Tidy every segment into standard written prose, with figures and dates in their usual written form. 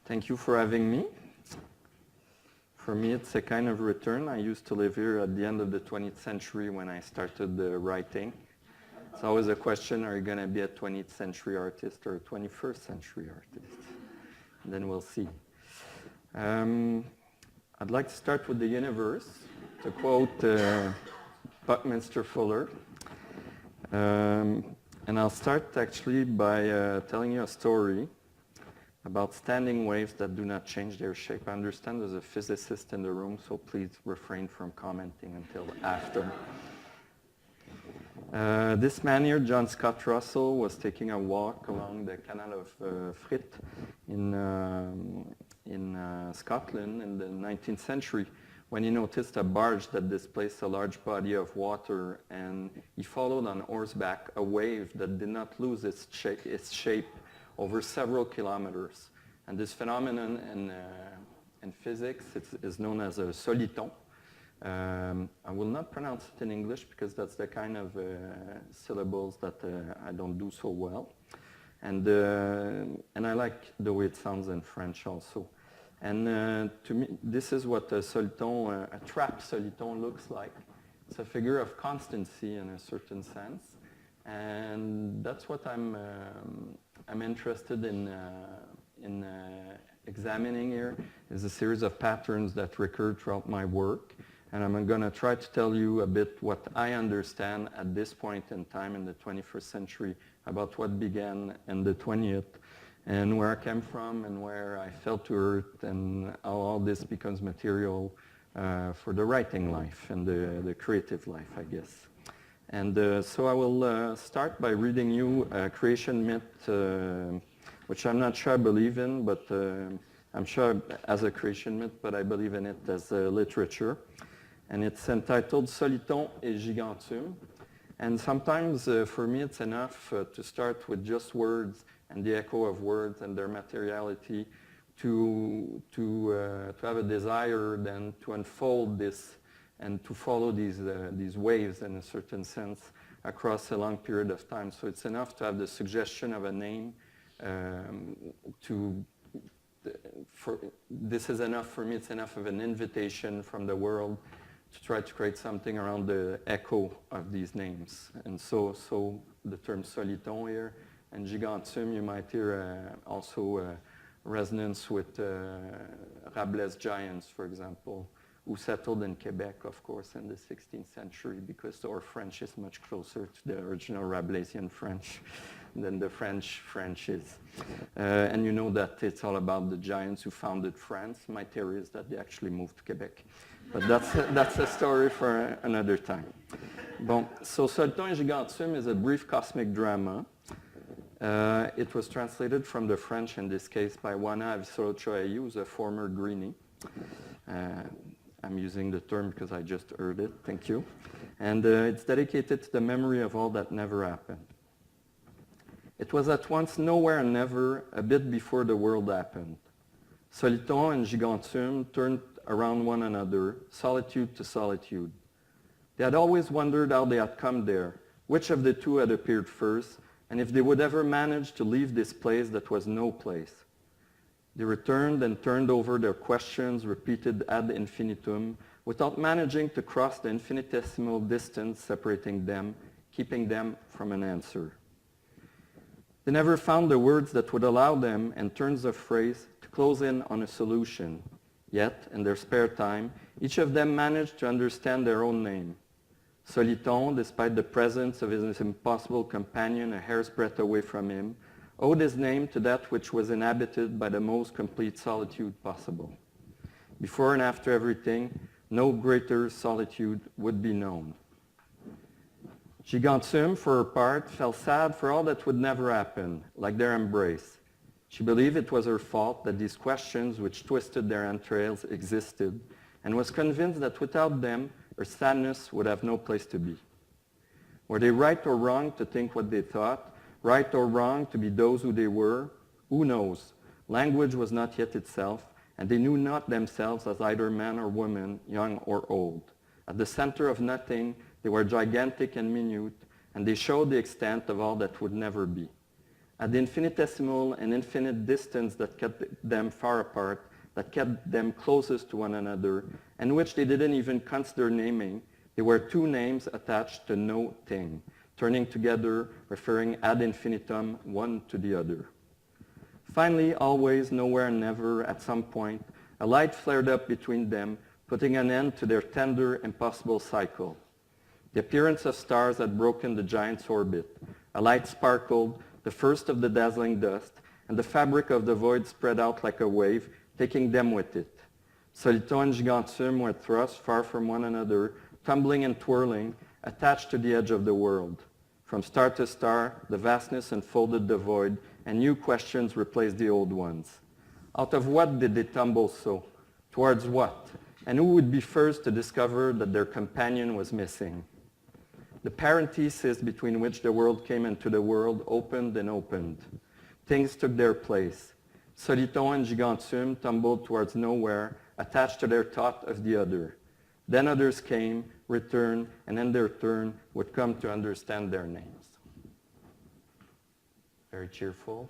Thank you for having me. For me, it's a kind of return. I used to live here at the end of the 20th century when I started writing. It's always a question, are you going to be a 20th century artist or a 21st century artist? And then we'll see. I'd like to start with the universe, to quote Buckminster Fuller. And I'll start actually by telling you a story about standing waves that do not change their shape. I understand there's a physicist in the room, so please refrain from commenting until after. This man here, John Scott Russell, was taking a walk along the Canal of Frith in Scotland in the 19th century when he noticed a barge that displaced a large body of water, and he followed on horseback a wave that did not lose its shape over several kilometers. And this phenomenon in physics is known as a soliton. I will not pronounce it in English because that's the kind of syllables that I don't do so well. And I like the way it sounds in French also. And to me, this is what a soliton, a trap soliton looks like. It's a figure of constancy in a certain sense. And that's what I'm interested in examining here, is a series of patterns that recur throughout my work. And I'm going to try to tell you a bit what I understand at this point in time in the 21st century about what began in the 20th and where I came from and where I fell to earth and how all this becomes material for the writing life and the creative life, I guess. And so I will start by reading you a creation myth, which I'm not sure I believe in, but I'm sure as a creation myth, but I believe in it as literature. And it's entitled Soliton et Gigantum. And sometimes for me it's enough to start with just words and the echo of words and their materiality to have a desire then to unfold this and to follow these waves in a certain sense across a long period of time. So it's enough to have the suggestion of a name. This is enough for me. It's enough of an invitation from the world to try to create something around the echo of these names. And so the term soliton here and gigantum, you might hear also resonance with Rabelais' giants, for example, who settled in Quebec, of course, in the 16th century, because our French is much closer to the original Rabelaisian French than the French is. And you know that it's all about the giants who founded France. My theory is that they actually moved to Quebec. But that's a story for another time. Bon, so Soliton et Gigantum is a brief cosmic drama. It was translated from the French, in this case, by Wana Avisolo-Choayou, who's a former Greenie. I'm using the term because I just heard it. Thank you. And it's dedicated to the memory of all that never happened. It was at once nowhere and never, a bit before the world happened. Soliton and Gigantum turned around one another, solitude to solitude. They had always wondered how they had come there, which of the two had appeared first, and if they would ever manage to leave this place that was no place. They returned and turned over their questions, repeated ad infinitum, without managing to cross the infinitesimal distance separating them, keeping them from an answer. They never found the words that would allow them, in turns of phrase, to close in on a solution. Yet, in their spare time, each of them managed to understand their own name. Soliton, despite the presence of his impossible companion a hair's breadth away from him, owed his name to that which was inhabited by the most complete solitude possible. Before and after everything, no greater solitude would be known. Gigantum, for her part, felt sad for all that would never happen, like their embrace. She believed it was her fault that these questions which twisted their entrails existed, and was convinced that without them, her sadness would have no place to be. Were they right or wrong to think what they thought, right or wrong to be those who they were? Who knows? Language was not yet itself, and they knew not themselves as either man or woman, young or old. At the center of nothing, they were gigantic and minute, and they showed the extent of all that would never be. At the infinitesimal and infinite distance that kept them far apart, that kept them closest to one another, and which they didn't even consider naming, they were two names attached to no thing, turning together, referring ad infinitum one to the other. Finally, always, nowhere, never, at some point, a light flared up between them, putting an end to their tender, impossible cycle. The appearance of stars had broken the giant's orbit. A light sparkled, the first of the dazzling dust, and the fabric of the void spread out like a wave, taking them with it. Soliton and Gigantium were thrust far from one another, tumbling and twirling, attached to the edge of the world. From star to star, the vastness enfolded the void, and new questions replaced the old ones. Out of what did they tumble so? Towards what? And who would be first to discover that their companion was missing? The parenthesis between which the world came into the world opened and opened. Things took their place. Soliton and Gigantium tumbled towards nowhere, attached to their thought of the other. Then others came, returned, and in their turn would come to understand their names. Very cheerful.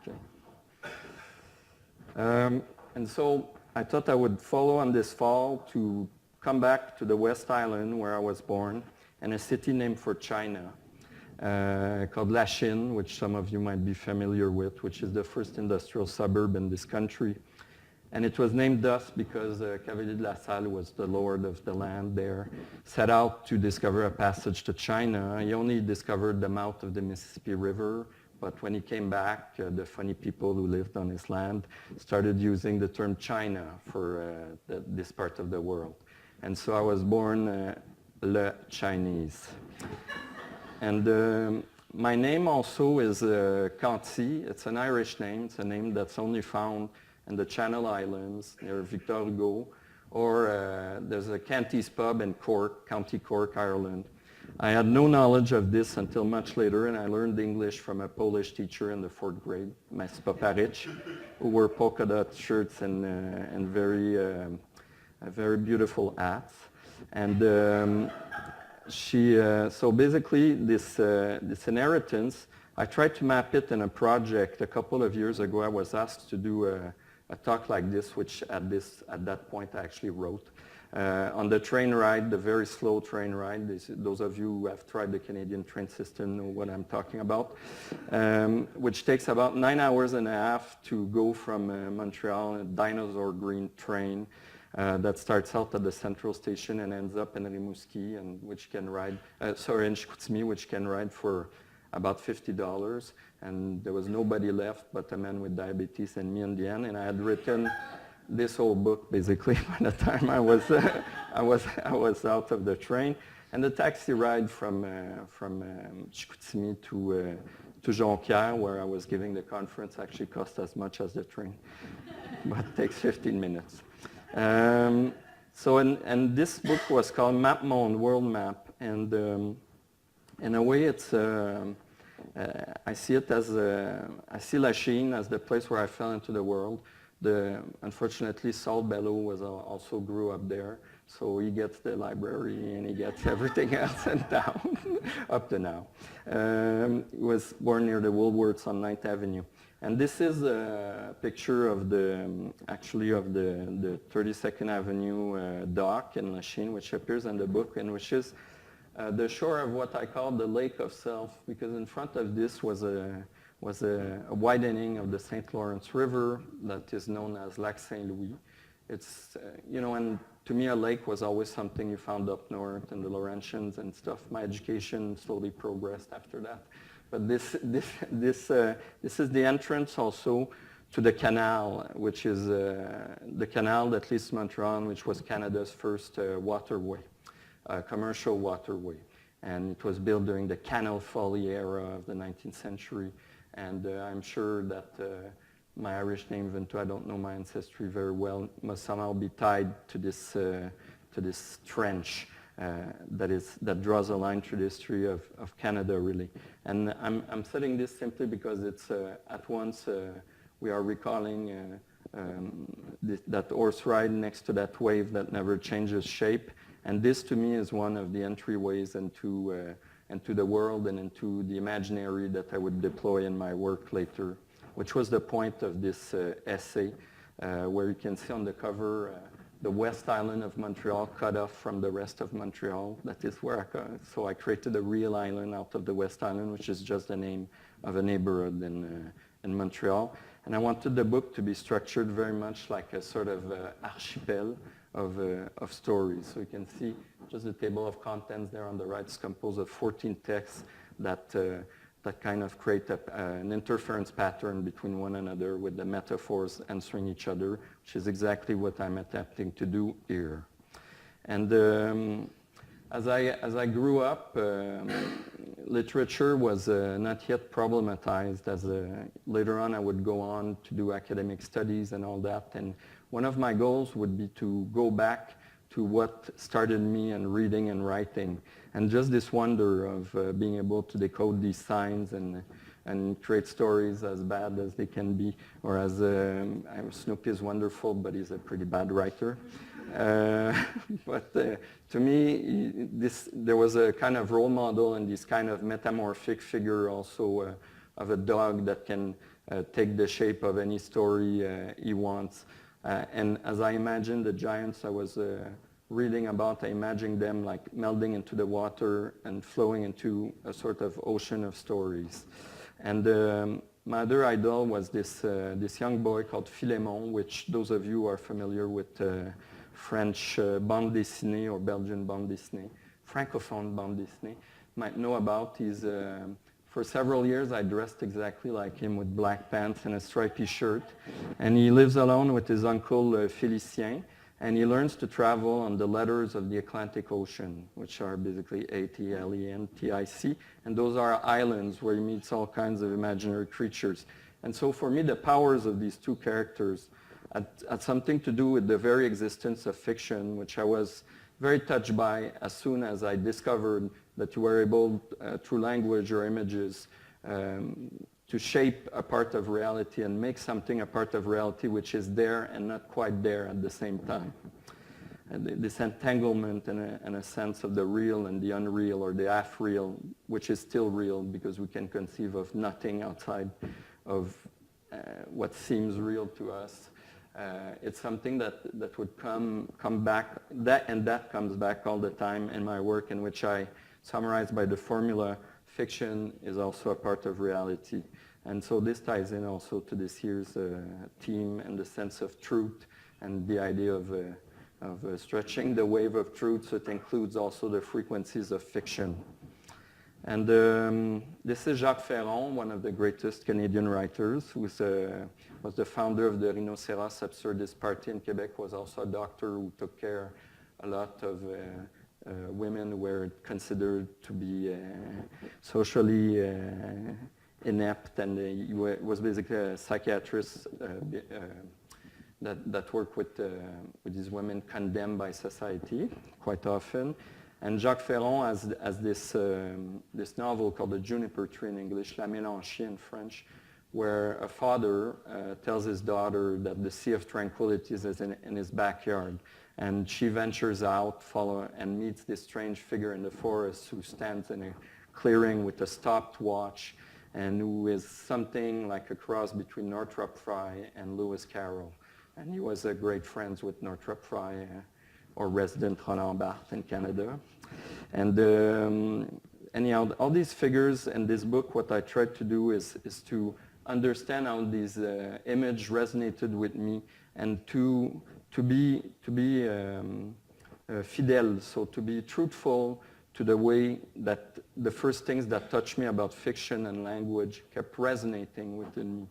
Okay. And so I thought I would follow on this fall to come back to the West Island where I was born, and a city named for China called Lachine, which some of you might be familiar with, which is the first industrial suburb in this country. And it was named thus because Cavalier de la Salle was the lord of the land there, set out to discover a passage to China. He only discovered the mouth of the Mississippi River, but when he came back, the funny people who lived on his land started using the term China for this part of the world. And so I was born Le Chinese. And my name also is Canty. It's an Irish name. It's a name that's only found in the Channel Islands near Victor Hugo, or there's a Canty's pub in Cork, County Cork, Ireland. I had no knowledge of this until much later, and I learned English from a Polish teacher in the 4th grade, Ms. Poetics, who wore polka dot shirts and very beautiful hats. And so basically this inheritance, I tried to map it in a project a couple of years ago. I was asked to do a talk like this, which at that point I actually wrote. On the train ride, the very slow train ride. Those of you who have tried the Canadian train system know what I'm talking about, which takes about 9 hours and a half to go from Montreal, a dinosaur green train that starts out at the central station and ends up in Rimouski, and which can ride, in Chicoutimi, which can ride for about $50, and there was nobody left but a man with diabetes and me in the end, and I had written this whole book basically by the time I was out of the train, and the taxi ride from Chicoutimi to Jonquière, where I was giving the conference, actually cost as much as the train, but it takes 15 minutes. And this book was called Map Monde, World Map, and in a way, it's I see it as I see Lachine as the place where I fell into the world. Unfortunately, Saul Bellow also grew up there, so he gets the library and he gets everything else in town up to now. He was born near the Woolworths on 9th Avenue, and this is a picture of the 32nd Avenue dock in Lachine, which appears in the book, and which is the shore of what I call the Lake of Self, because in front of this was a widening of the St. Lawrence River that is known as Lac Saint Louis. It's, and to me a lake was always something you found up north in the Laurentians and stuff. My education slowly progressed after that. But this is the entrance also to the canal, which is the canal that leads to Montreal, which was Canada's first waterway. Commercial waterway, and it was built during the canal folly era of the 19th century, and I'm sure that my Irish name, even though I don't know my ancestry very well, must somehow be tied to this trench that draws a line through the history of Canada, really. And I'm setting this simply because it's at once we are recalling that horse ride next to that wave that never changes shape. And this, to me, is one of the entryways into the world and into the imaginary that I would deploy in my work later, which was the point of this essay, where you can see on the cover the West Island of Montreal cut off from the rest of Montreal. That is where so I created a real island out of the West Island, which is just the name of a neighborhood in Montreal. And I wanted the book to be structured very much like a sort of archipel of stories. So you can see just the table of contents there on the right is composed of 14 texts that kind of create an interference pattern between one another with the metaphors answering each other, which is exactly what I'm attempting to do here. And as I grew up, literature was not yet problematized. Later on, I would go on to do academic studies and all that. And one of my goals would be to go back to what started me in reading and writing. And just this wonder of being able to decode these signs and create stories as bad as they can be, or as Snoopy is wonderful, but he's a pretty bad writer. But to me, there was a kind of role model and this kind of metamorphic figure also of a dog that can take the shape of any story he wants. And as I imagined the giants I was reading about, I imagined them like melding into the water and flowing into a sort of ocean of stories. And my other idol was this young boy called Philémon, which those of you who are familiar with French bande dessinée or Belgian bande dessinée, francophone bande dessinée, might know about. He's, for several years I dressed exactly like him with black pants and a stripy shirt. And he lives alone with his uncle Félicien, and he learns to travel on the letters of the Atlantic Ocean, which are basically A-T-L-E-N-T-I-C, and those are islands where he meets all kinds of imaginary creatures. And so for me, the powers of these two characters had something to do with the very existence of fiction, which I was very touched by as soon as I discovered that you were able, through language or images, to shape a part of reality and make something a part of reality which is there and not quite there at the same time. And this entanglement and a sense of the real and the unreal, or the half-real, which is still real because we can conceive of nothing outside of what seems real to us. It's something that would come back, that comes back all the time in my work, in which I summarize by the formula, fiction is also a part of reality. And so this ties in also to this year's theme and the sense of truth and the idea of stretching the wave of truth, so it includes also the frequencies of fiction. And this is Jacques Ferron, one of the greatest Canadian writers, who was the founder of the Rhinocéros Absurdist Party in Quebec, was also a doctor who took care a lot of women who were considered to be socially inept, and he was basically a psychiatrist that worked with these women condemned by society quite often. And Jacques Ferron has this novel called The Juniper Tree in English, La Mélanchie in French, where a father tells his daughter that the Sea of Tranquility is in his backyard. And she ventures out, and meets this strange figure in the forest who stands in a clearing with a stopwatch, and who is something like a cross between Northrop Frye and Lewis Carroll. And he was great friends with Northrop Frye, or resident Roland Barthes in Canada. And anyhow, all these figures in this book, what I tried to do is to understand how these images resonated with me, and to be fidèle, so to be truthful to the way that the first things that touched me about fiction and language kept resonating within me.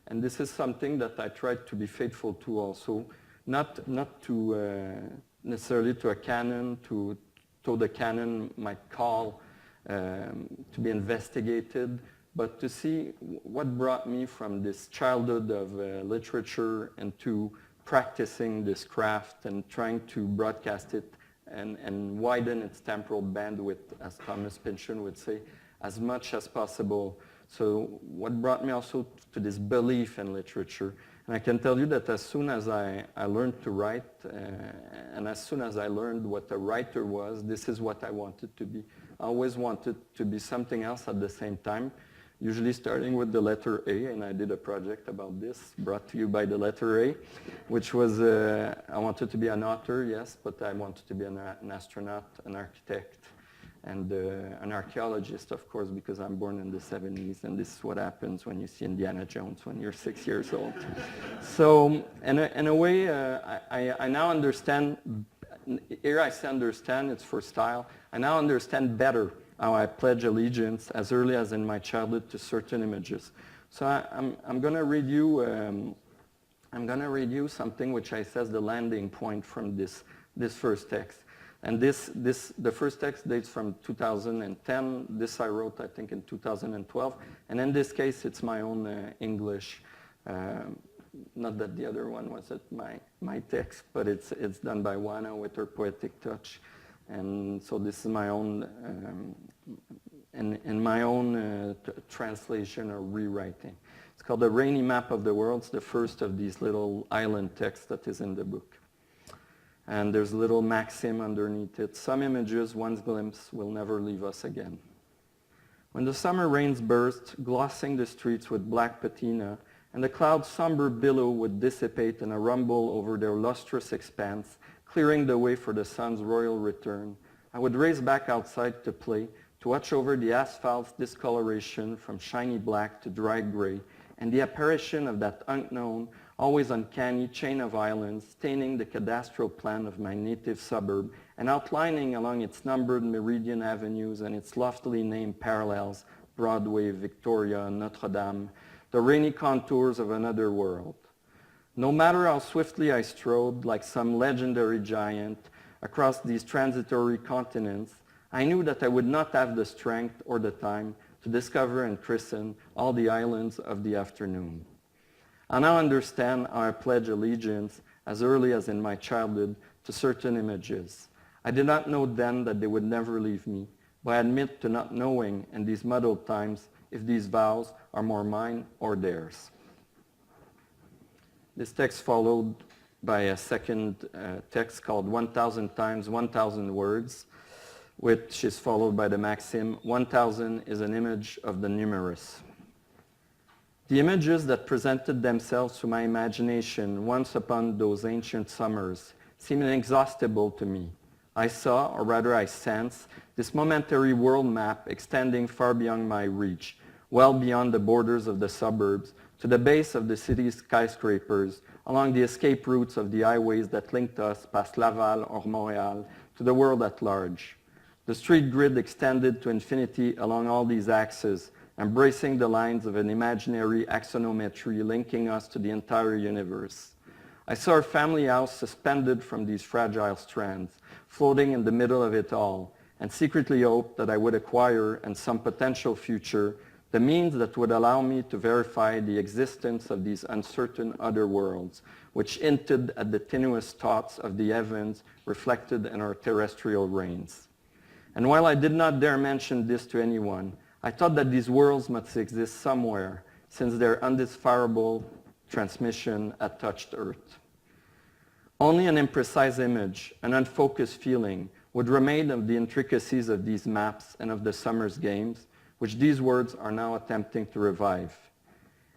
And this is something that I tried to be faithful to also, not to necessarily to a canon, to the canon might call to be investigated, but to see what brought me from this childhood of literature into practicing this craft and trying to broadcast it and widen its temporal bandwidth, as Thomas Pynchon would say, as much as possible. So what brought me also to this belief in literature And I can tell you that as soon as I learned to write, and as soon as I learned what a writer was, this is what I wanted to be. I always wanted to be something else at the same time, usually starting with the letter A, and I did a project about this, brought to you by the letter A, which was, I wanted to be an author, yes, but I wanted to be an astronaut, an architect, and an archaeologist, of course, because I'm born in the 70s, and this is what happens when you see Indiana Jones when you're 6 years old. So, in a way, I now understand, here I say understand, it's for style, I now understand better how I pledge allegiance as early as in my childhood to certain images. So I'm going to read you something which I says the landing point from this first text. And the first text dates from 2010. This I wrote, I think, in 2012. And in this case, it's my own English. Not that the other one wasn't my text, but it's done by Juana with her poetic touch. And so this is my own, in my own translation or rewriting. It's called The Rainy Map of the World. It's the first of these little island texts that is in the book. And there's a little maxim underneath it. Some images, one's glimpse, will never leave us again. When the summer rains burst, glossing the streets with black patina, and the cloud's somber billow would dissipate in a rumble over their lustrous expanse, clearing the way for the sun's royal return, I would race back outside to play, to watch over the asphalt's discoloration from shiny black to dry gray, and the apparition of that unknown, always uncanny chain of islands, staining the cadastral plan of my native suburb, and outlining along its numbered meridian avenues and its loftily named parallels, Broadway, Victoria, Notre Dame, the rainy contours of another world. No matter how swiftly I strode, like some legendary giant, across these transitory continents, I knew that I would not have the strength or the time to discover and christen all the islands of the afternoon. I now understand how I pledge allegiance as early as in my childhood to certain images. I did not know then that they would never leave me, but I admit to not knowing in these muddled times if these vows are more mine or theirs. This text followed by a second text called 1,000 times 1,000 words, which is followed by the maxim, 1,000 is an image of the numerous. The images that presented themselves to my imagination once upon those ancient summers seem inexhaustible to me. I saw, or rather I sensed, this momentary world map extending far beyond my reach, well beyond the borders of the suburbs, to the base of the city's skyscrapers, along the escape routes of the highways that linked us past Laval or Montreal to the world at large. The street grid extended to infinity along all these axes, embracing the lines of an imaginary axonometry linking us to the entire universe. I saw our family house suspended from these fragile strands, floating in the middle of it all, and secretly hoped that I would acquire, in some potential future, the means that would allow me to verify the existence of these uncertain other worlds, which hinted at the tenuous thoughts of the heavens reflected in our terrestrial reigns. And while I did not dare mention this to anyone, I thought that these worlds must exist somewhere, since their undecipherable transmission had touched Earth. Only an imprecise image, an unfocused feeling, would remain of the intricacies of these maps and of the summer's games, which these words are now attempting to revive.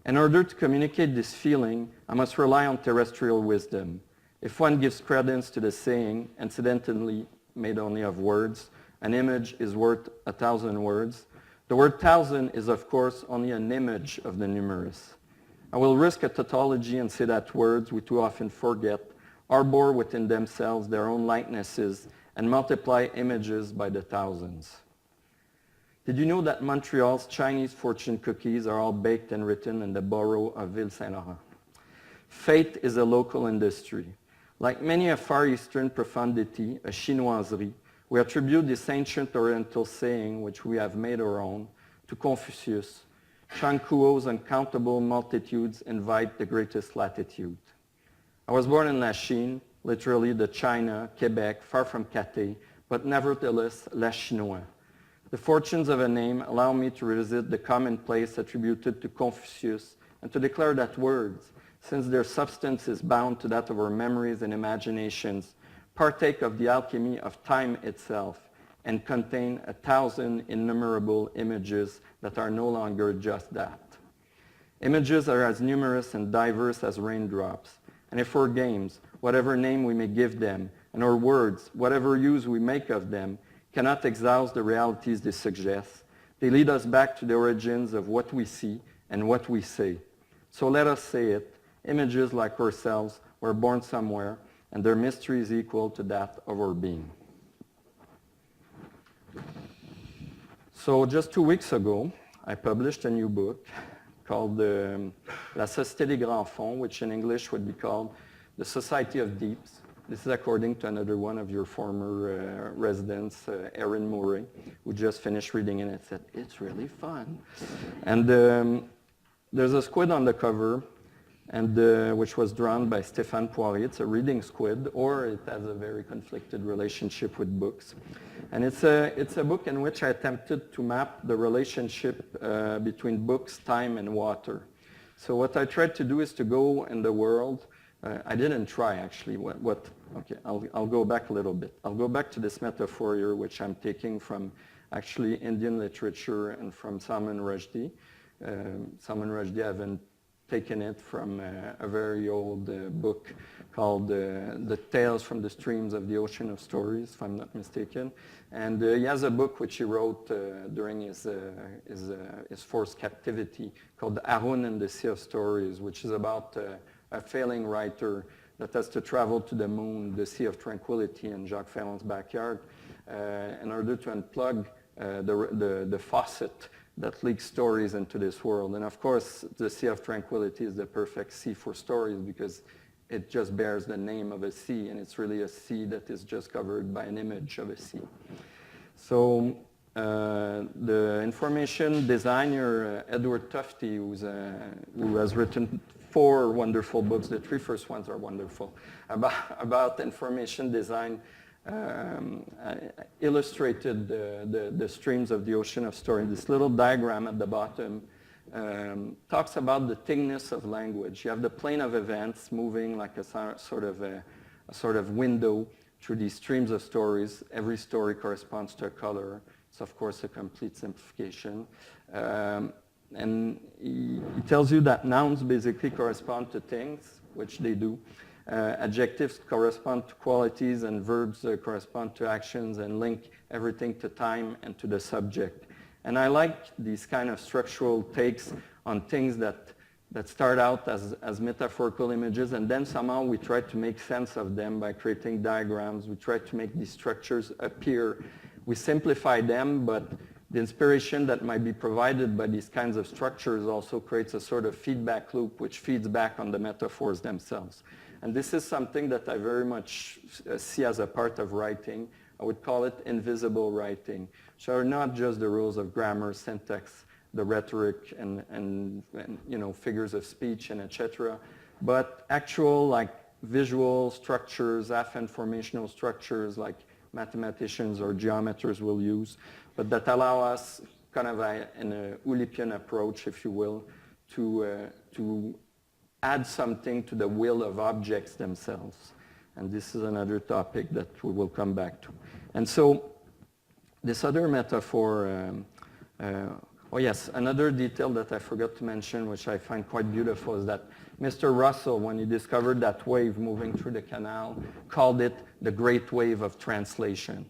In order to communicate this feeling, I must rely on terrestrial wisdom. If one gives credence to the saying, incidentally made only of words, an image is worth 1,000 words, the word 1,000 is, of course, only an image of the numerous. I will risk a tautology and say that words, we too often forget, harbor within themselves their own likenesses and multiply images by the thousands. Did you know that Montreal's Chinese fortune cookies are all baked and written in the borough of Ville-Saint-Laurent? Fate is a local industry. Like many a Far Eastern profundity, a chinoiserie, we attribute this ancient Oriental saying, which we have made our own, to Confucius. Chuang Kuo's uncountable multitudes invite the greatest latitude. I was born in La Chine, literally the China, Quebec, far from Cathay, but nevertheless La Chinois. The fortunes of a name allow me to revisit the commonplace attributed to Confucius and to declare that words, since their substance is bound to that of our memories and imaginations, partake of the alchemy of time itself, and contain 1,000 innumerable images that are no longer just that. Images are as numerous and diverse as raindrops, and if our games, whatever name we may give them, and our words, whatever use we make of them, cannot exhaust the realities they suggest, they lead us back to the origins of what we see and what we say. So let us say it, images like ourselves were born somewhere, and their mystery is equal to that of our being. So just 2 weeks ago, I published a new book called La Société des Grands Fonds, which in English would be called The Society of Deeps. This is according to another one of your former residents, Erin Murray, who just finished reading it and said, it's really fun. And there's a squid on the cover, and which was drawn by Stéphane Poirier. It's a reading squid, or it has a very conflicted relationship with books. And it's a book in which I attempted to map the relationship between books, time, and water. So what I tried to do is to go in the world. I didn't try, actually. Okay, I'll go back a little bit. I'll go back to this metaphor here, which I'm taking from actually Indian literature and from Salman Rushdie. Salman Rushdie, I haven't taken it from a very old book called The Tales from the Streams of the Ocean of Stories, if I'm not mistaken. And he has a book which he wrote during his forced captivity called Arun and the Sea of Stories, which is about a failing writer that has to travel to the moon, the Sea of Tranquility in Jacques Ferland's backyard, in order to unplug the faucet that leaks stories into this world. And of course, the Sea of Tranquility is the perfect sea for stories because it just bears the name of a sea, and it's really a sea that is just covered by an image of a sea. So the information designer, Edward Tufte, who has written 4 wonderful books, the 3 first ones are wonderful, about information design, illustrated the streams of the ocean of story. This little diagram at the bottom talks about the thickness of language. You have the plane of events moving like a sort of window through these streams of stories. Every story corresponds to a color. It's of course a complete simplification. And he tells you that nouns basically correspond to things, which they do. Adjectives correspond to qualities, and verbs correspond to actions, and link everything to time and to the subject. And I like these kind of structural takes on things that start out as metaphorical images, and then somehow we try to make sense of them by creating diagrams. We try to make these structures appear. We simplify them, but the inspiration that might be provided by these kinds of structures also creates a sort of feedback loop which feeds back on the metaphors themselves. And this is something that I very much see as a part of writing. I would call it invisible writing, which are not just the rules of grammar, syntax, the rhetoric, and figures of speech, and etc., but actual like visual structures, half-informational structures like mathematicians or geometers will use, but that allow us kind of in a Oulipian approach, if you will, to add something to the will of objects themselves. And this is another topic that we will come back to. And so this other metaphor, oh yes, another detail that I forgot to mention, which I find quite beautiful, is that Mr. Russell, when he discovered that wave moving through the canal, called it the great wave of translation.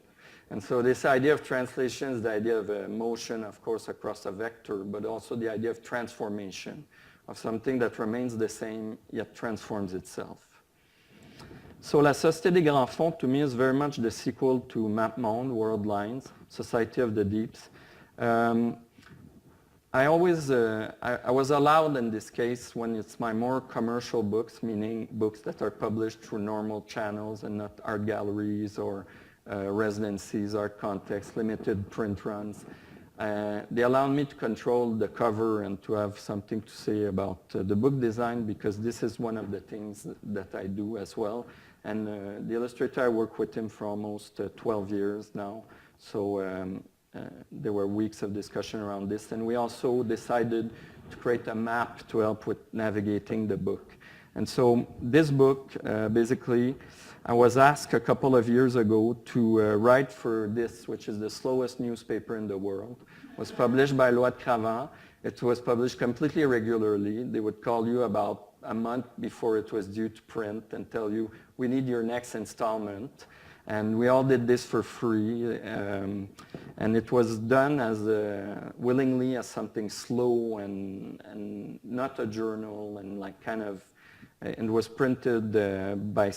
And so this idea of translation is the idea of a motion, of course, across a vector, but also the idea of transformation, of something that remains the same, yet transforms itself. So La Société des Grands Fonds, to me, is very much the sequel to MapMonde, World Lines, Society of the Deeps. I was allowed in this case, when it's my more commercial books, meaning books that are published through normal channels and not art galleries or residencies, art context, limited print runs. They allowed me to control the cover and to have something to say about the book design, because this is one of the things that I do as well. And the illustrator, I work with him for almost 12 years now. So there were weeks of discussion around this. And we also decided to create a map to help with navigating the book. And so this book, basically, I was asked a couple of years ago to write for this, which is the slowest newspaper in the world. It was published by Loi de Cravant. It was published completely irregularly. They would call you about a month before it was due to print and tell you, we need your next installment. And we all did this for free. And it was done as willingly as something slow and not a journal, and like kind of, it was printed by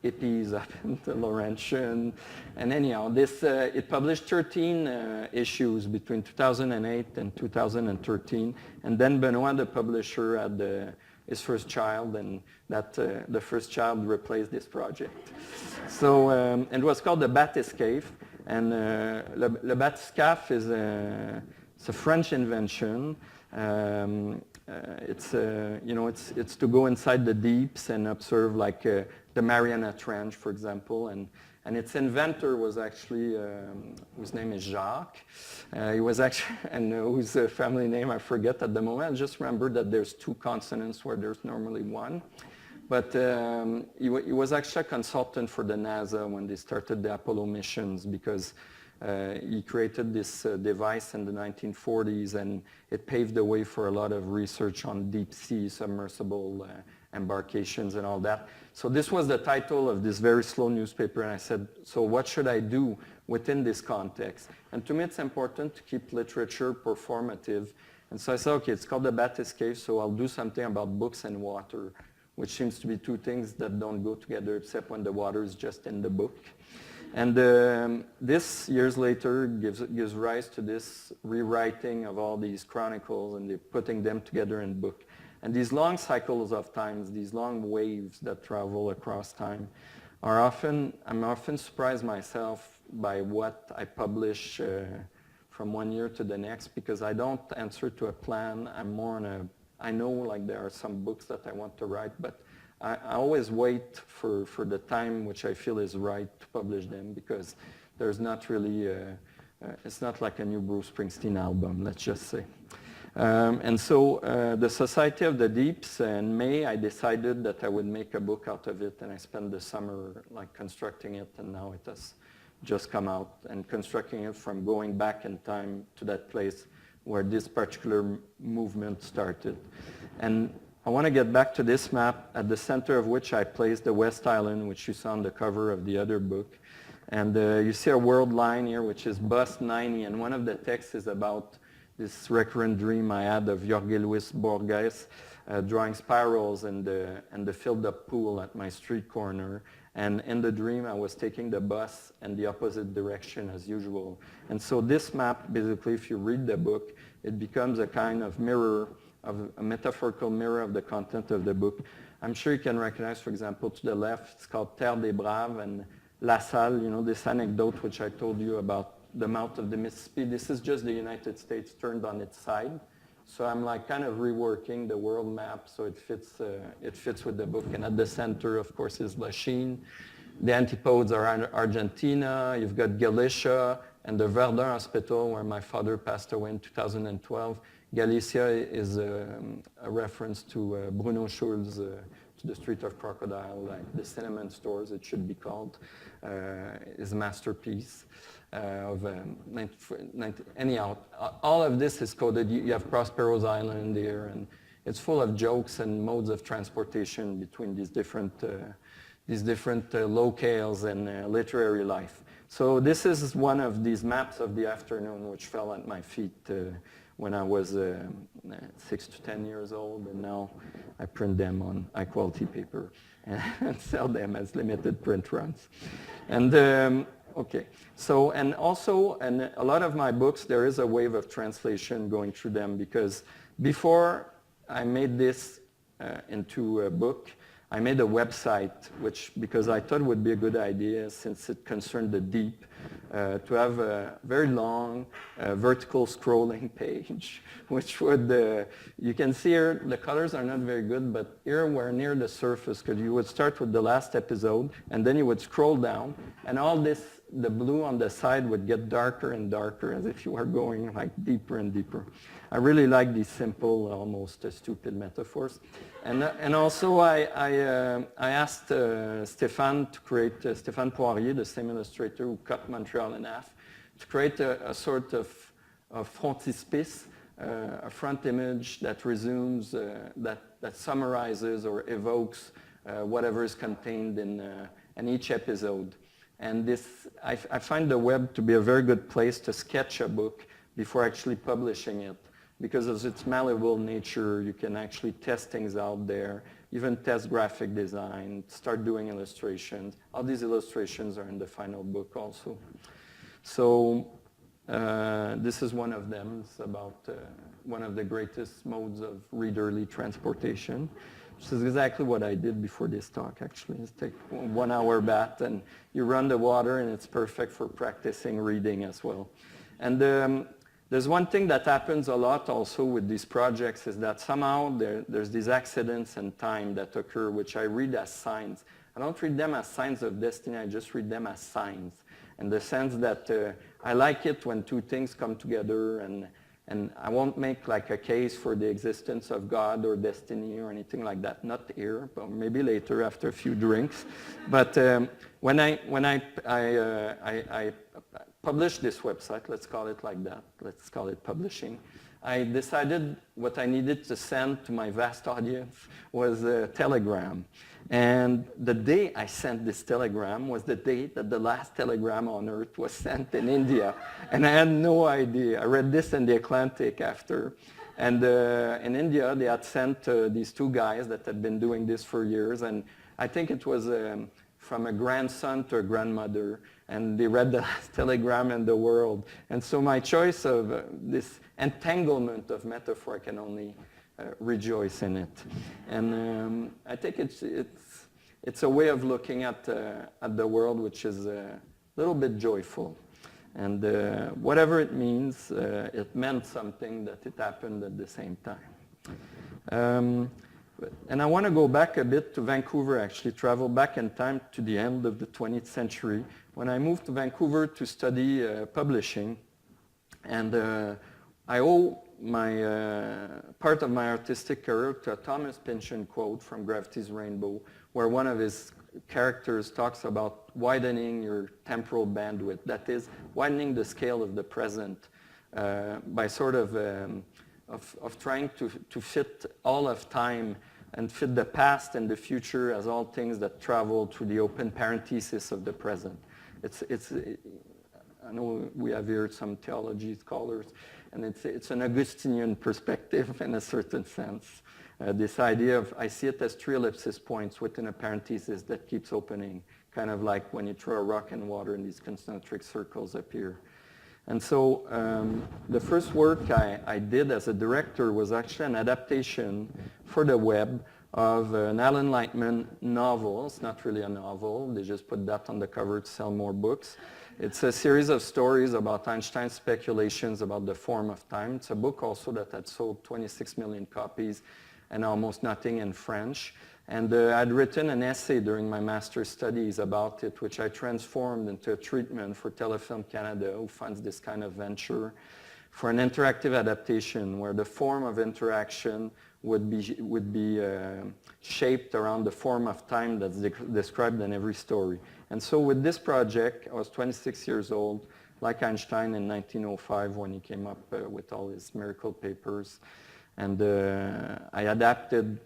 hippies up in the Laurentian. And anyhow, this, it published 13 issues between 2008 and 2013. And then Benoit, the publisher, had his first child, and that the first child replaced this project. So it was called the bathyscaphe, and le bathyscaphe is it's a French invention. It's it's to go inside the deeps and observe like the Mariana Trench, for example, and its inventor was actually, whose name is Jacques. He was actually, and whose family name I forget at the moment. I just remember that there's 2 consonants where there's normally 1. But he was actually a consultant for the NASA when they started the Apollo missions, because he created this device in the 1940s, and it paved the way for a lot of research on deep sea submersible embarkations and all that. So this was the title of this very slow newspaper, and I said, so what should I do within this context? And to me it's important to keep literature performative. And so I said, okay, it's called the bathyscaphe, so I'll do something about books and water, which seems to be 2 things that don't go together except when the water is just in the book. And this, years later, gives rise to this rewriting of all these chronicles, and they're putting them together in book. And these long cycles of times, these long waves that travel across time, I'm often surprised myself by what I publish from one year to the next, because I don't answer to a plan. I'm more on I know like there are some books that I want to write, but I always wait for the time which I feel is right to publish them, because there's not really, it's not like a new Bruce Springsteen album, let's just say. And so the Society of the Deeps, in May, I decided that I would make a book out of it, and I spent the summer like constructing it, and now it has just come out, and constructing it from going back in time to that place where this particular movement started. And I want to get back to this map, at the center of which I placed the West Island, which you saw on the cover of the other book. And you see a world line here, which is bust 90, and one of the texts is about this recurrent dream I had of Jorge Luis Borges drawing spirals in the filled-up pool at my street corner. And in the dream, I was taking the bus in the opposite direction as usual. And so this map, basically, if you read the book, it becomes a kind of mirror, of a metaphorical mirror of the content of the book. I'm sure you can recognize, for example, to the left, it's called Terre des Braves, and La Salle, you know, this anecdote which I told you about the mouth of the Mississippi. This is just the United States turned on its side. So I'm like kind of reworking the world map so it fits with the book. And at the center, of course, is Lachine. The antipodes are Argentina. You've got Galicia and the Verdun Hospital, where my father passed away in 2012. Galicia is a reference to Bruno Schulz, to the Street of Crocodile, like the cinnamon stores, it should be called, his masterpiece. Anyhow, all of this is coded. You have Prospero's Island here, and it's full of jokes and modes of transportation between these different locales and literary life. So this is one of these maps of the afternoon which fell at my feet when I was 6 to 10 years old, and now I print them on high-quality paper and sell them as limited print runs. And okay, so, and also, in a lot of my books, there is a wave of translation going through them, because before I made this into a book, I made a website, because I thought it would be a good idea, since it concerned the deep, to have a very long vertical scrolling page, which would, you can see here, the colors are not very good, but here we're near the surface, because you would start with the last episode, and then you would scroll down, and all this the blue on the side would get darker and darker as if you were going like deeper and deeper. I really like these simple, almost stupid metaphors. And also I asked Stéphane to create, Stéphane Poirier, the same illustrator who cut Montreal in half, to create a sort of frontispiece, a front image that resumes, that summarizes or evokes whatever is contained in each episode. And this, I find the web to be a very good place to sketch a book before actually publishing it. Because of its malleable nature, you can actually test things out there, even test graphic design, start doing illustrations. All these illustrations are in the final book also. So this is one of them. It's about one of the greatest modes of readerly transportation. Which is exactly what I did before this talk, actually. It's take 1 hour bath, and you run the water, and it's perfect for practicing reading as well. And there's one thing that happens a lot also with these projects is that somehow there's these accidents in time that occur, which I read as signs. I don't read them as signs of destiny, I just read them as signs. In the sense that I like it when two things come together, and I won't make like a case for the existence of God or destiny or anything like that. Not here, but maybe later after a few drinks. But when I published this website, let's call it like that, let's call it publishing, I decided what I needed to send to my vast audience was a telegram. And the day I sent this telegram was the day that the last telegram on Earth was sent in India. And I had no idea. I read this in the Atlantic after. And in India, they had sent these two guys that had been doing this for years. And I think it was from a grandson to a grandmother. And they read the last telegram in the world. And so my choice of this entanglement of metaphor, I can only rejoice in it. And I think it's a way of looking at the world which is a little bit joyful. And whatever it means, it meant something that it happened at the same time. And I want to go back a bit to Vancouver, actually travel back in time to the end of the 20th century, when I moved to Vancouver to study publishing. And I owe part of my artistic career to a Thomas Pynchon quote from Gravity's Rainbow, where one of his characters talks about widening your temporal bandwidth, that is, widening the scale of the present by sort of trying to fit all of time and fit the past and the future as all things that travel through the open parenthesis of the present. I know we have here some theology scholars, and it's an Augustinian perspective in a certain sense. This idea of, I see it as three ellipsis points within a parenthesis that keeps opening, kind of like when you throw a rock in water and these concentric circles appear. And so the first work I did as a director was actually an adaptation for the web of an Alan Lightman novel. It's not really a novel. They just put that on the cover to sell more books. It's a series of stories about Einstein's speculations about the form of time. It's a book also that had sold 26 million copies and almost nothing in French. And I'd written an essay during my master's studies about it, which I transformed into a treatment for Telefilm Canada, who funds this kind of venture, for an interactive adaptation where the form of interaction would be shaped around the form of time that's described in every story. And so with this project, I was 26 years old, like Einstein in 1905 when he came up with all his miracle papers. And I adapted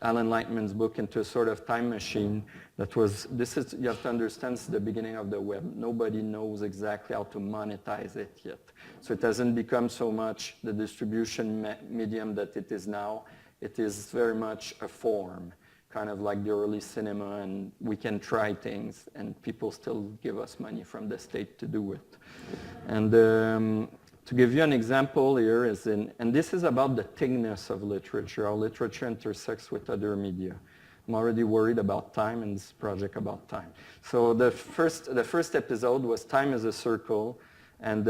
Alan Lightman's book into a sort of time machine that was, you have to understand, this is the beginning of the web. Nobody knows exactly how to monetize it yet. So it hasn't become so much the distribution medium that it is now. It is very much a form, kind of like the early cinema, and we can try things, and people still give us money from the state to do it. And to give you an example here and this is about the thickness of literature, how literature intersects with other media. I'm already worried about time and this project about time. So the first episode was Time is a Circle, and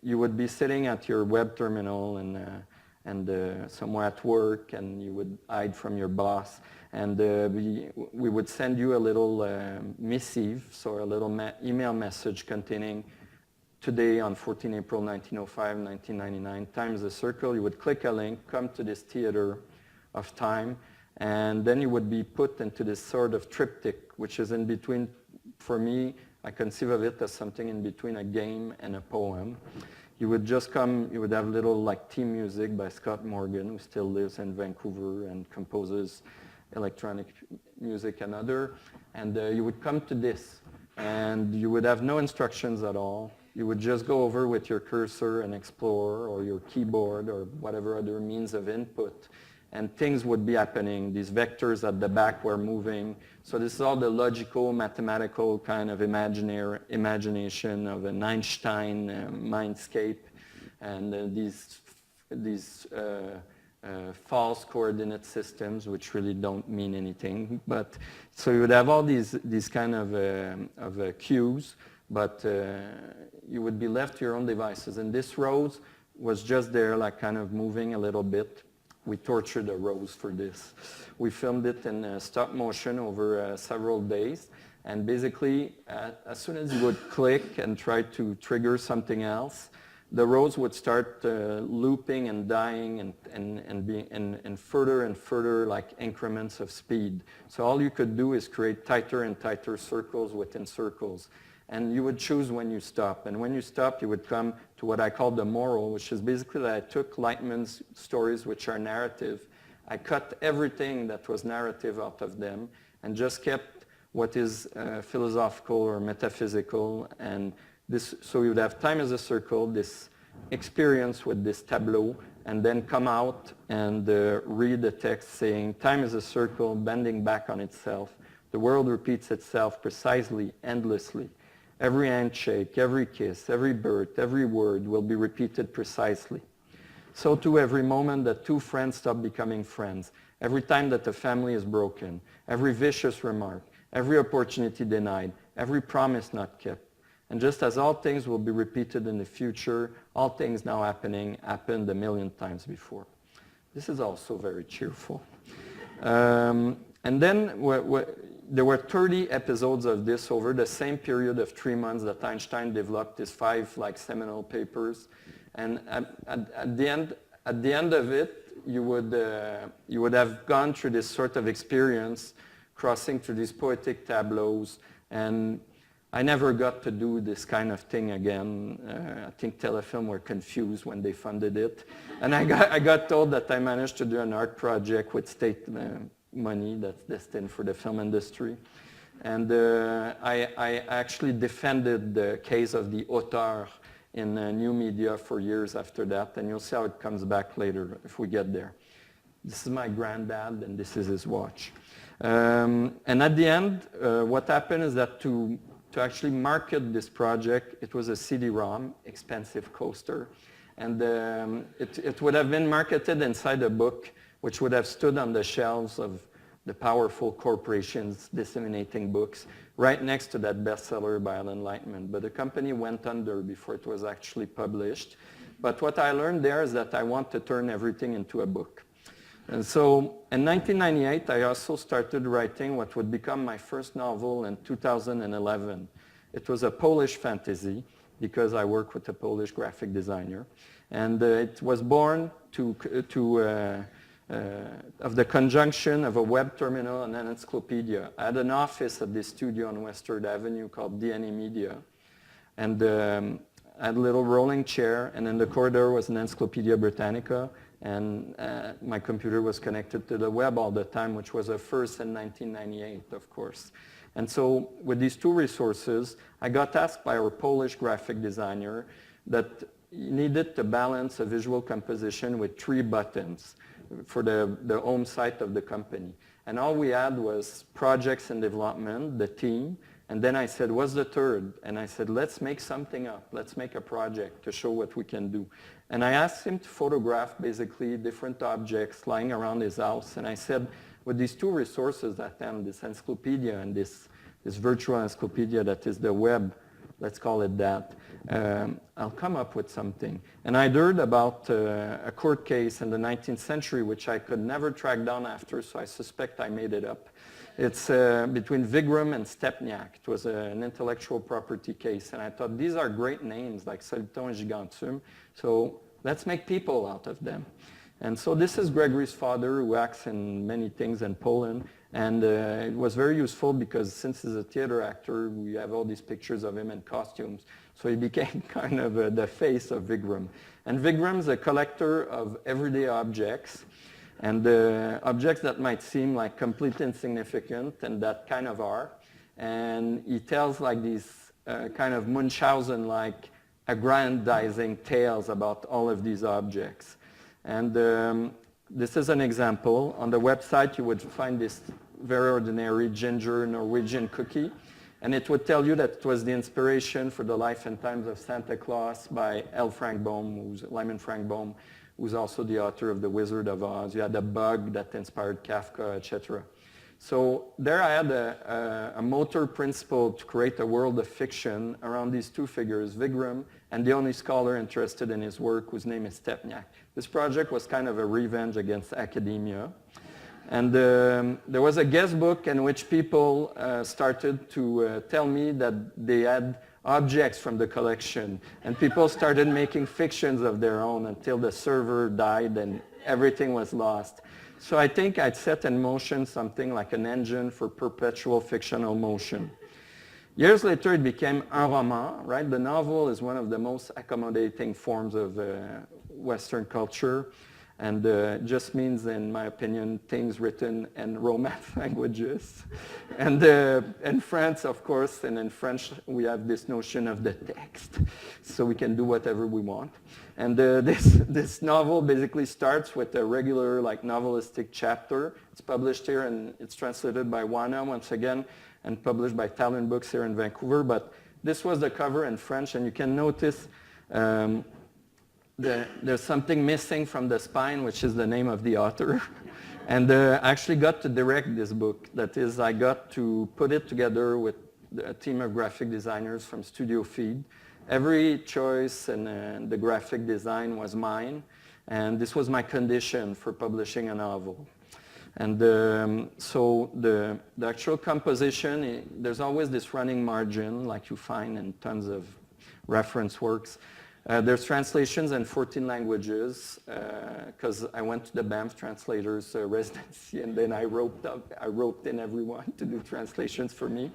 you would be sitting at your web terminal and somewhere at work, and you would hide from your boss. And we would send you a little missive, so a little email message containing today on 14 April 1905, 1999, time is a circle. You would click a link, come to this theater of time, and then you would be put into this sort of triptych, which is in between, for me, I conceive of it as something in between a game and a poem. You would just come, you would have little like theme music by Scott Morgan, who still lives in Vancouver and composes electronic music and other. And you would come to this, and you would have no instructions at all. You would just go over with your cursor and explore, or your keyboard, or whatever other means of input, and things would be happening. These vectors at the back were moving. So this is all the logical, mathematical kind of imagination of an Einstein mindscape, and these false coordinate systems, which really don't mean anything. But so you would have all these kind of cues, but you would be left to your own devices. And this rose was just there, like kind of moving a little bit. We tortured a rose for this. We filmed it in stop motion over several days. And basically, as soon as you would click and try to trigger something else, the rose would start looping and dying and further like increments of speed. So all you could do is create tighter and tighter circles within circles. And you would choose when you stop. And when you stop, you would come to what I call the moral, which is basically that I took Lightman's stories, which are narrative. I cut everything that was narrative out of them and just kept what is philosophical or metaphysical. And this, so you would have time as a circle, this experience with this tableau, and then come out and read the text saying, time is a circle bending back on itself. The world repeats itself precisely, endlessly. Every handshake, every kiss, every birth, every word will be repeated precisely. So too every moment that two friends stop becoming friends, every time that a family is broken, every vicious remark, every opportunity denied, every promise not kept. And just as all things will be repeated in the future, all things now happening happened a million times before. This is also very cheerful. And then there were 30 episodes of this over the same period of 3 months that Einstein developed his 5 like seminal papers. And at the end of it, you would have gone through this sort of experience, crossing through these poetic tableaus. And I never got to do this kind of thing again. I think Telefilm were confused when they funded it. And I got told that I managed to do an art project with state money that's destined for the film industry. And I actually defended the case of the auteur in new media for years after that, and you'll see how it comes back later if we get there. This is my granddad, and this is his watch. And at the end, what happened is that to actually market this project, it was a CD-ROM, expensive coaster, and it would have been marketed inside a book which would have stood on the shelves of the powerful corporations disseminating books, right next to that bestseller by Alan Lightman. But the company went under before it was actually published. But what I learned there is that I want to turn everything into a book. And so in 1998, I also started writing what would become my first novel in 2011. It was a Polish fantasy, because I work with a Polish graphic designer. And it was born of the conjunction of a web terminal and an encyclopedia. I had an office at this studio on Western Avenue called DNA Media. And I had a little rolling chair, and in the corridor was an Encyclopedia Britannica, and my computer was connected to the web all the time, which was a first in 1998, of course. And so with these two resources, I got asked by our Polish graphic designer that he needed to balance a visual composition with 3 buttons for the home site of the company. And all we had was projects in development, the team, and then I said, what's the third? And I said, let's make something up. Let's make a project to show what we can do. And I asked him to photograph basically different objects lying around his house. And I said, with these 2 resources at hand, this encyclopedia and this virtual encyclopedia that is the web, let's call it that, I'll come up with something. And I'd heard about a court case in the 19th century, which I could never track down after, so I suspect I made it up. It's between Wigram and Stepniak. It was an intellectual property case. And I thought, these are great names, like Soliton and Gigantium. So let's make people out of them. And so this is Gregory's father, who acts in many things in Poland. And it was very useful because since he's a theater actor, we have all these pictures of him in costumes. So he became kind of the face of Wigram. And Wigram's a collector of everyday objects. And objects that might seem like completely insignificant, and that kind of are. And he tells like these kind of Munchausen-like aggrandizing tales about all of these objects. And this is an example. On the website, you would find this very ordinary ginger Norwegian cookie. And it would tell you that it was the inspiration for the life and times of Santa Claus by Lyman Frank Baum, who's also the author of The Wizard of Oz. You had a bug that inspired Kafka, etc. So there I had a motor principle to create a world of fiction around these two figures, Wigram and the only scholar interested in his work, whose name is Stepniak. This project was kind of a revenge against academia. And there was a guest book in which people started to tell me that they had objects from the collection. And people started making fictions of their own until the server died and everything was lost. So I think I'd set in motion something like an engine for perpetual fictional motion. Years later, it became un roman, right? The novel is one of the most accommodating forms of Western culture. And it just means, in my opinion, things written in Romance languages. And in France, of course, and in French, we have this notion of the text. So we can do whatever we want. And this novel basically starts with a regular novelistic chapter. It's published here, and it's translated by Wana, once again, and published by Talon Books here in Vancouver. But this was the cover in French, and you can notice there's something missing from the spine, which is the name of the author. And I actually got to direct this book. That is, I got to put it together with a team of graphic designers from Studio Feed. Every choice and the graphic design was mine. And this was my condition for publishing a novel. And so the actual composition, there's always this running margin, like you find in tons of reference works. There's translations in 14 languages because I went to the Banff Translators residency, and then I roped in everyone to do translations for me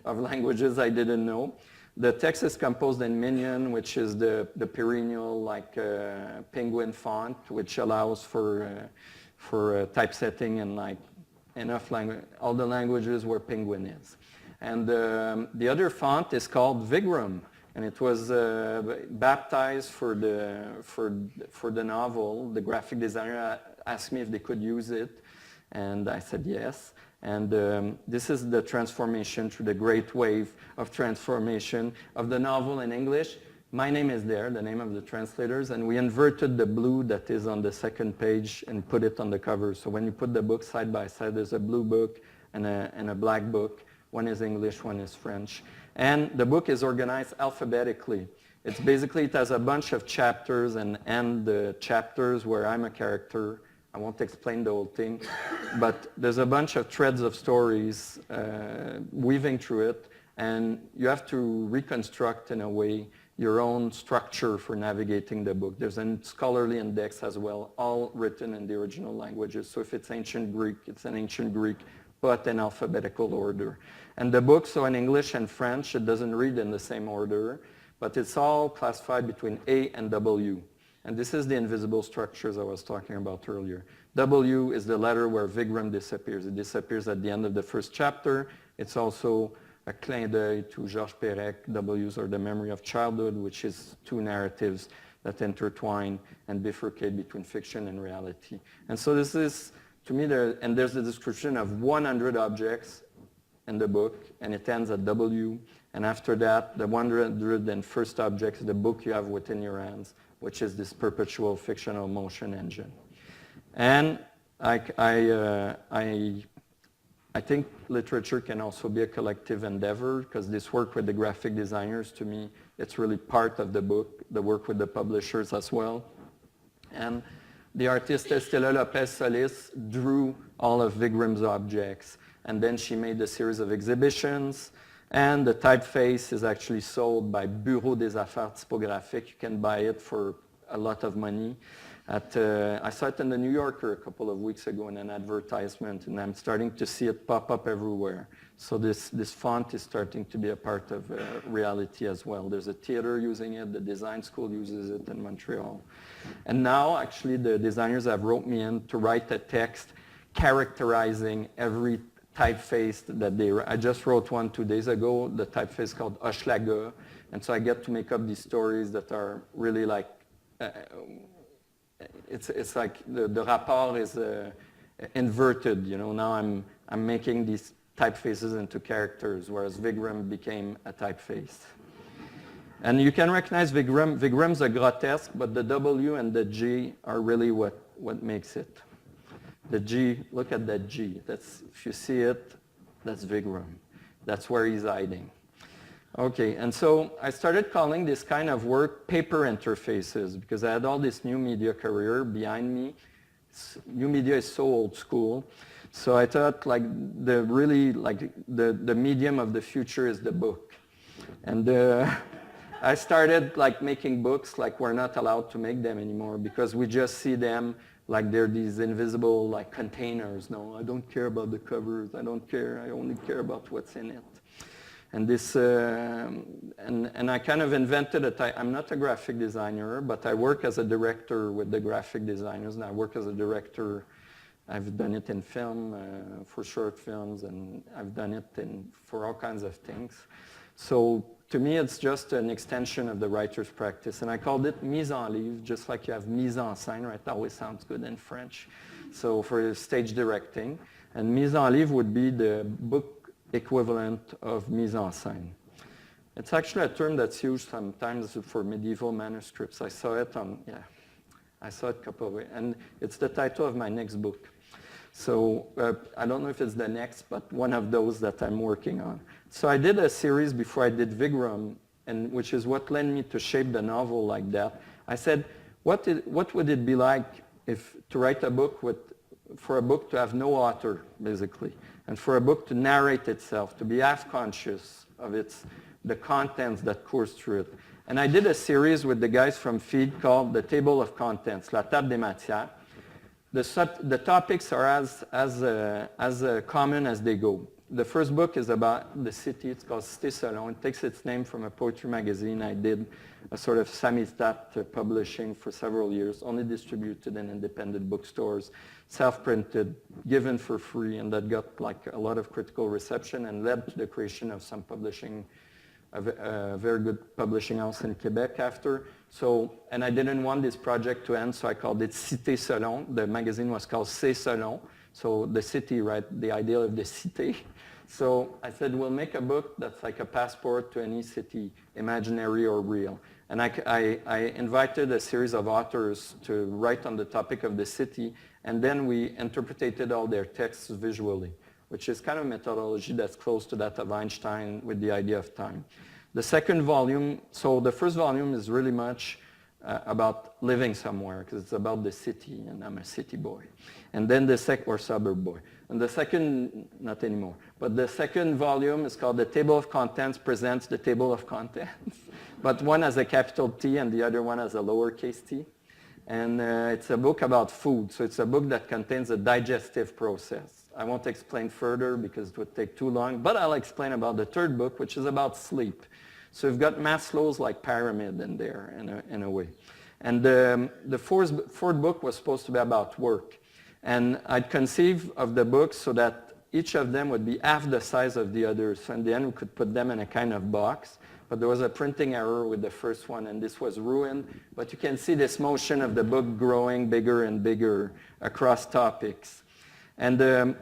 of languages I didn't know. The text is composed in Minion, which is the perennial penguin font, which allows for typesetting in enough language, all the languages where penguin is. And the other font is called Wigram. And it was baptized for the novel. The graphic designer asked me if they could use it, and I said yes. And this is the transformation through the great wave of transformation of the novel in English. My name is there, the name of the translators, and we inverted the blue that is on the second page and put it on the cover. So when you put the books side by side, there's a blue book and a black book. One is English, one is French. And the book is organized alphabetically. It's basically, it has a bunch of chapters and the chapters where I'm a character. I won't explain the whole thing, but there's a bunch of threads of stories weaving through it, and you have to reconstruct, in a way, your own structure for navigating the book. There's a scholarly index as well, all written in the original languages. So if it's ancient Greek, it's an ancient Greek, but in alphabetical order. And the book, so in English and French, it doesn't read in the same order, but it's all classified between A and W. And this is the invisible structures I was talking about earlier. W is the letter where Wigram disappears. It disappears at the end of the first chapter. It's also a clin d'oeil to Georges Perec. W's are the memory of childhood, which is two narratives that intertwine and bifurcate between fiction and reality. And so this is, to me, and there's a description of 100 objects in the book, and it ends at W. And after that, the 101st object is the book you have within your hands, which is this perpetual fictional motion engine. And I I think literature can also be a collective endeavor, because this work with the graphic designers, to me, it's really part of the book, the work with the publishers as well. And the artist Estela Lopez Solis drew all of Vigram's objects, and then she made a series of exhibitions, and the typeface is actually sold by Bureau des Affaires Typographiques. You can buy it for a lot of money. I saw it in the New Yorker a couple of weeks ago in an advertisement, and I'm starting to see it pop up everywhere. So this font is starting to be a part of reality as well. There's a theater using it, the design school uses it in Montreal. And now, actually, the designers have wrote me in to write a text characterizing every typeface that they I just wrote one 2 days ago, the typeface called Hochelaga, and so I get to make up these stories that are really like, it's like the rapport is inverted, you know. Now I'm making these typefaces into characters, whereas Vigram became a typeface. And you can recognize Vigram. Vigram's a grotesque, but the W and the G are really what makes it. The G, look at that G. That's, if you see it, that's Vigram. That's where he's hiding. Okay, and so I started calling this kind of work paper interfaces, because I had all this new media career behind me. New media is so old school. So I thought like the medium of the future is the book. And I started like making books like we're not allowed to make them anymore, because we just see them like they're these invisible like containers. No, I don't care about the covers. I don't care. I only care about what's in it. And this, and I kind of invented it. I'm not a graphic designer, but I work as a director with the graphic designers, and I work as a director. I've done it in film, for short films, and I've done it for all kinds of things. So to me, it's just an extension of the writer's practice, and I called it mise en livre, just like you have mise en scène, right? That always sounds good in French. So for stage directing, and mise en livre would be the book equivalent of mise en scène. It's actually a term that's used sometimes for medieval manuscripts. I saw it a couple of ways, and it's the title of my next book. So I don't know if it's the next, but one of those that I'm working on. So I did a series before I did Vigram, and which is what led me to shape the novel like that. I said, what would it be like if to write a book for a book to have no author, basically, and for a book to narrate itself, to be half conscious of the contents that course through it. And I did a series with the guys from Feed called The Table of Contents, La Table des Matières. The topics are as common as they go. The first book is about the city. It's called Cité Selon. It takes its name from a poetry magazine. I did a sort of samizdat publishing for several years, only distributed in independent bookstores, self-printed, given for free, and that got like a lot of critical reception and led to the creation of some publishing, a very good publishing house in Quebec after. So, and I didn't want this project to end, so I called it Cité Selon. The magazine was called C'est Selon. So the city, right, the idea of the cité. So I said, we'll make a book that's like a passport to any city, imaginary or real. And I invited a series of authors to write on the topic of the city, and then we interpreted all their texts visually, which is kind of a methodology that's close to that of Einstein with the idea of time. The second volume, so the first volume is really much about living somewhere, because it's about the city, and I'm a city boy. And then or suburb boy. And the second, not anymore, but the second volume is called The Table of Contents Presents the Table of Contents. But one has a capital T and the other one has a lowercase t. And it's a book about food, so it's a book that contains a digestive process. I won't explain further because it would take too long, but I'll explain about the third book, which is about sleep. So you've got Maslow's like pyramid in there in a way. And the fourth book was supposed to be about work. And I'd conceive of the books so that each of them would be half the size of the others. So in the end, we could put them in a kind of box. But there was a printing error with the first one, and this was ruined. But you can see this motion of the book growing bigger and bigger across topics. And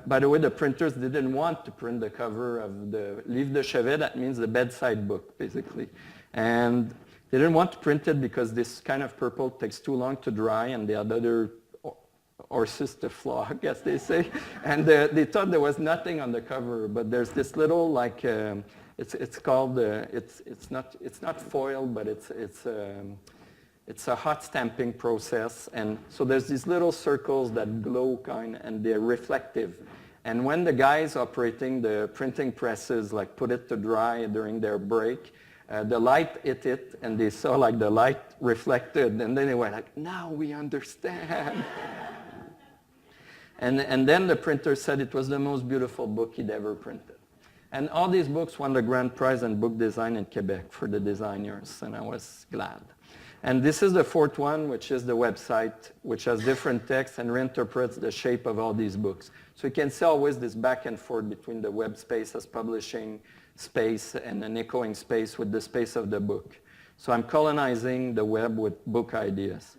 by the way, the printers didn't want to print the cover of the livre de chevet. That means the bedside book, basically. And they didn't want to print it because this kind of purple takes too long to dry, and they had other horses to flog, as they say. And they thought there was nothing on the cover, but there's this little, like, it's called, it's not foil, but it's a hot stamping process. And so there's these little circles that glow and they're reflective. And when the guys operating the printing presses like put it to dry during their break, the light hit it and they saw like the light reflected, and then they were like, now we understand. and then the printer said it was the most beautiful book he'd ever printed. And all these books won the grand prize in book design in Quebec for the designers, and I was glad. And this is the fourth one, which is the website, which has different text and reinterprets the shape of all these books. So you can see always this back and forth between the web space as publishing space and an echoing space with the space of the book. So I'm colonizing the web with book ideas.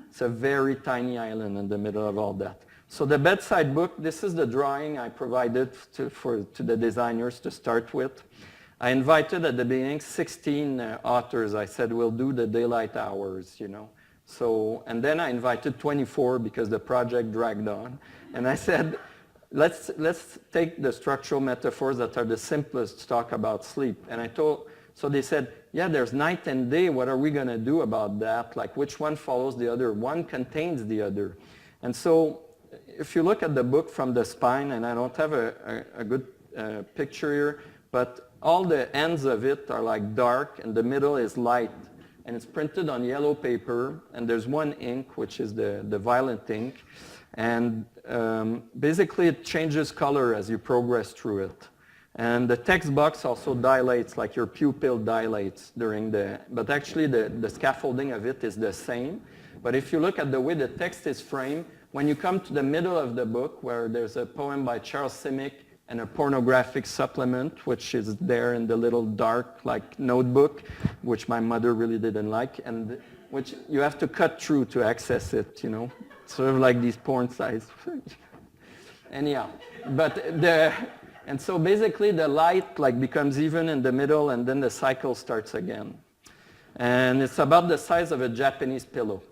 It's a very tiny island in the middle of all that. So the bedside book, this is the drawing I provided to the designers to start with. I invited at the beginning 16 authors. I said, we'll do the daylight hours, you know. So, and then I invited 24 because the project dragged on. And I said, let's take the structural metaphors that are the simplest to talk about sleep. And so they said, yeah, there's night and day. What are we going to do about that? Like, which one follows the other? One contains the other. And so if you look at the book from the spine, and I don't have a good picture here, but all the ends of it are like dark and the middle is light. And it's printed on yellow paper, and there's one ink, which is the violet ink. And basically it changes color as you progress through it. And the text box also dilates, like your pupil dilates but actually the scaffolding of it is the same. But if you look at the way the text is framed, when you come to the middle of the book, where there's a poem by Charles Simic and a pornographic supplement, which is there in the little dark like notebook, which my mother really didn't like, and which you have to cut through to access it, you know, sort of like these porn sites. Anyhow, and so basically the light like becomes even in the middle, and then the cycle starts again. And it's about the size of a Japanese pillow.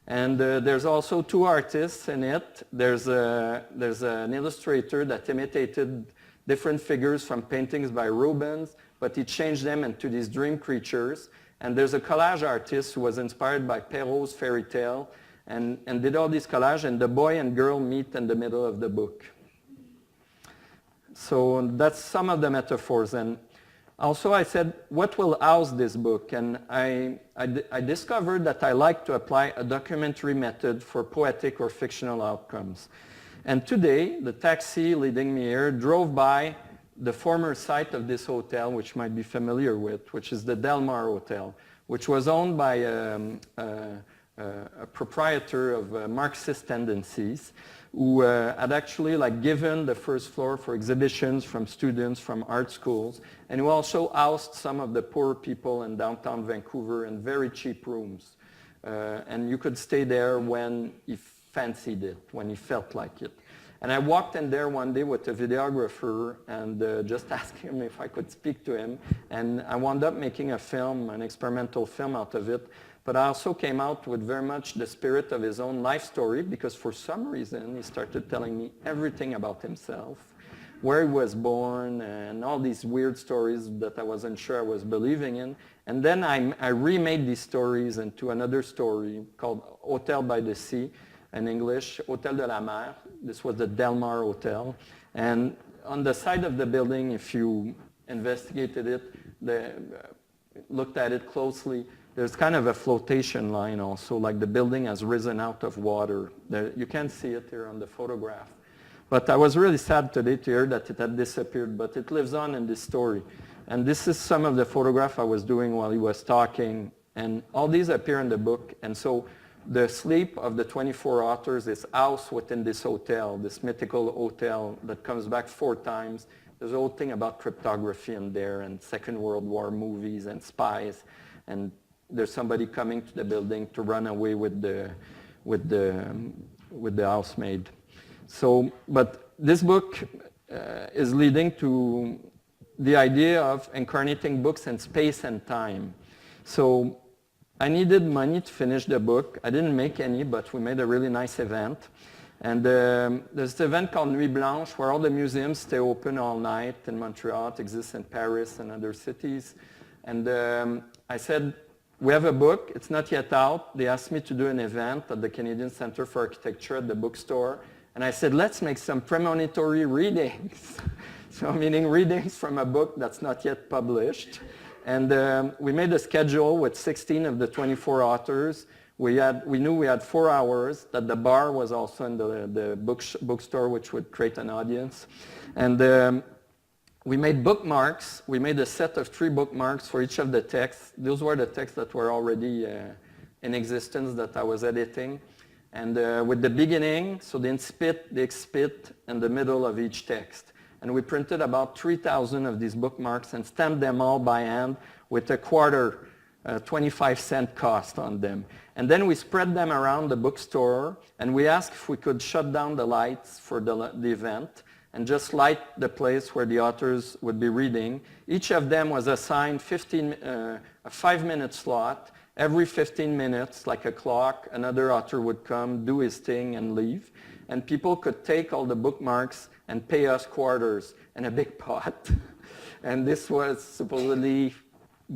And there's also two artists in it. There's an illustrator that imitated different figures from paintings by Rubens, but he changed them into these dream creatures. And there's a collage artist who was inspired by Perrault's fairy tale and did all these collages, and the boy and girl meet in the middle of the book. So that's some of the metaphors. And also I said, what will house this book? And I discovered that I like to apply a documentary method for poetic or fictional outcomes. And today, the taxi leading me here drove by the former site of this hotel, which you might be familiar with, which is the Del Mar Hotel, which was owned by a proprietor of Marxist tendencies, who had actually like given the first floor for exhibitions from students from art schools, and who also housed some of the poor people in downtown Vancouver in very cheap rooms. And you could stay there when he fancied it, when he felt like it. And I walked in there one day with a videographer and just asked him if I could speak to him. And I wound up making a film, an experimental film out of it. But I also came out with very much the spirit of his own life story, because for some reason he started telling me everything about himself, where he was born, and all these weird stories that I wasn't sure I was believing in. And then I remade these stories into another story called Hotel by the Sea, in English, Hôtel de la Mer. This was the Del Mar Hotel. And on the side of the building, if you investigated it, looked at it closely, there's kind of a flotation line also, like the building has risen out of water. You can't see it here on the photograph. But I was really sad today to hear that it had disappeared, but it lives on in this story. And this is some of the photograph I was doing while he was talking, and all these appear in the book. And so the sleep of the 24 authors is housed within this hotel, this mythical hotel that comes back 4 times. There's a whole thing about cryptography in there, and Second World War movies and spies, and there's somebody coming to the building to run away with the housemaid. So, but this book is leading to the idea of incarnating books in space and time. So I needed money to finish the book. I didn't make any, but we made a really nice event. And there's this event called Nuit Blanche, where all the museums stay open all night in Montreal. It exists in Paris and other cities. And I said, we have a book. It's not yet out. They asked me to do an event at the Canadian Centre for Architecture at the bookstore. And I said, let's make some premonitory readings. So meaning readings from a book that's not yet published. And we made a schedule with 16 of the 24 authors. We knew we had 4 hours, that the bar was also in the bookstore, which would create an audience. And we made bookmarks. We made a set of 3 bookmarks for each of the texts. Those were the texts that were already in existence that I was editing. And with the beginning, so the incipit, the expit, and the middle of each text. And we printed about 3,000 of these bookmarks and stamped them all by hand with a quarter, 25-cent cost on them. And then we spread them around the bookstore, and we asked if we could shut down the lights for the event and just light the place where the authors would be reading. Each of them was assigned a 5-minute slot. Every 15 minutes, like a clock, another author would come, do his thing, and leave. And people could take all the bookmarks and pay us quarters in a big pot. And this was supposedly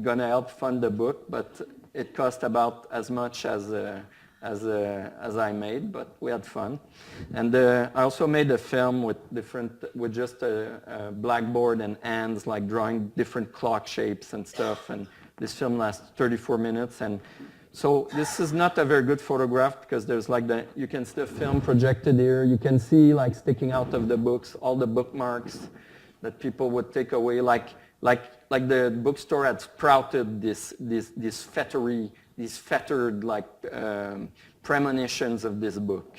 going to help fund the book, but it cost about as much as I made, but we had fun. And I also made a film with just a blackboard and hands, like drawing different clock shapes and stuff. And this film lasts 34 minutes. And so this is not a very good photograph because there's like you can see the film projected here. You can see like sticking out of the books, all the bookmarks that people would take away, like the bookstore had sprouted this fettery, these fettered like premonitions of this book.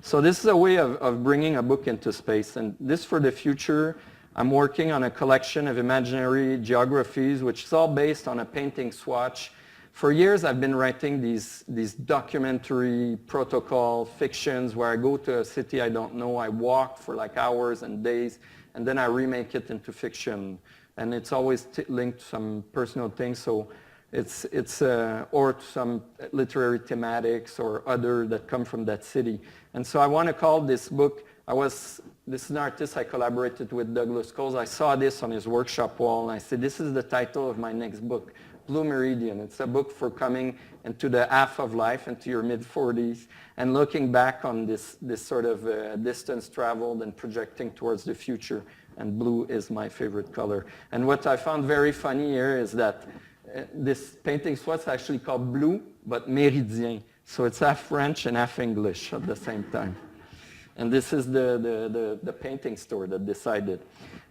So this is a way of bringing a book into space. And this for the future, I'm working on a collection of imaginary geographies, which is all based on a painting swatch. For years, I've been writing these documentary protocol fictions where I go to a city I don't know, I walk for like hours and days, and then I remake it into fiction. And it's always linked to some personal things, so it's or to some literary thematics or other that come from that city. And so I want to call this book, this is an artist I collaborated with, Douglas Coles. I saw this on his workshop wall, and I said, this is the title of my next book, Blue Meridian. It's a book for coming into the half of life, into your mid-40s, and looking back on this sort of distance traveled and projecting towards the future. And blue is my favorite color. And what I found very funny here is that this painting swatch is actually called Blue, but Méridien. So it's half French and half English at the same time. And this is the painting store that decided.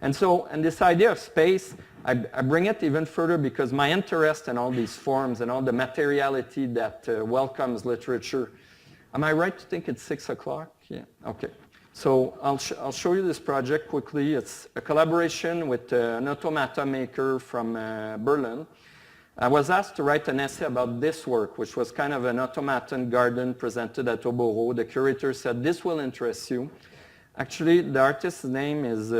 And so, and this idea of space, I bring it even further because my interest in all these forms and all the materiality that welcomes literature. Am I right to think it's 6 o'clock? Yeah, okay. So I'll show you this project quickly. It's a collaboration with an automata maker from Berlin. I was asked to write an essay about this work, which was kind of an automaton garden presented at Oboro. The curator said, this will interest you. Actually, the artist's name is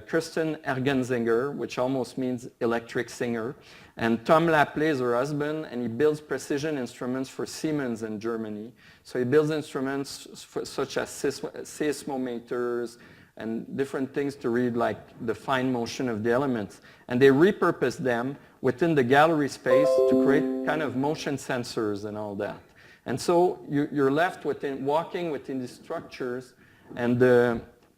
Kirsten Ergenzinger, which almost means electric singer. And Tom Lapley is her husband, and he builds precision instruments for Siemens in Germany. So he builds instruments such as seismometers and different things to read like the fine motion of the elements. And they repurpose them within the gallery space to create kind of motion sensors and all that. And so you're left walking within these structures, and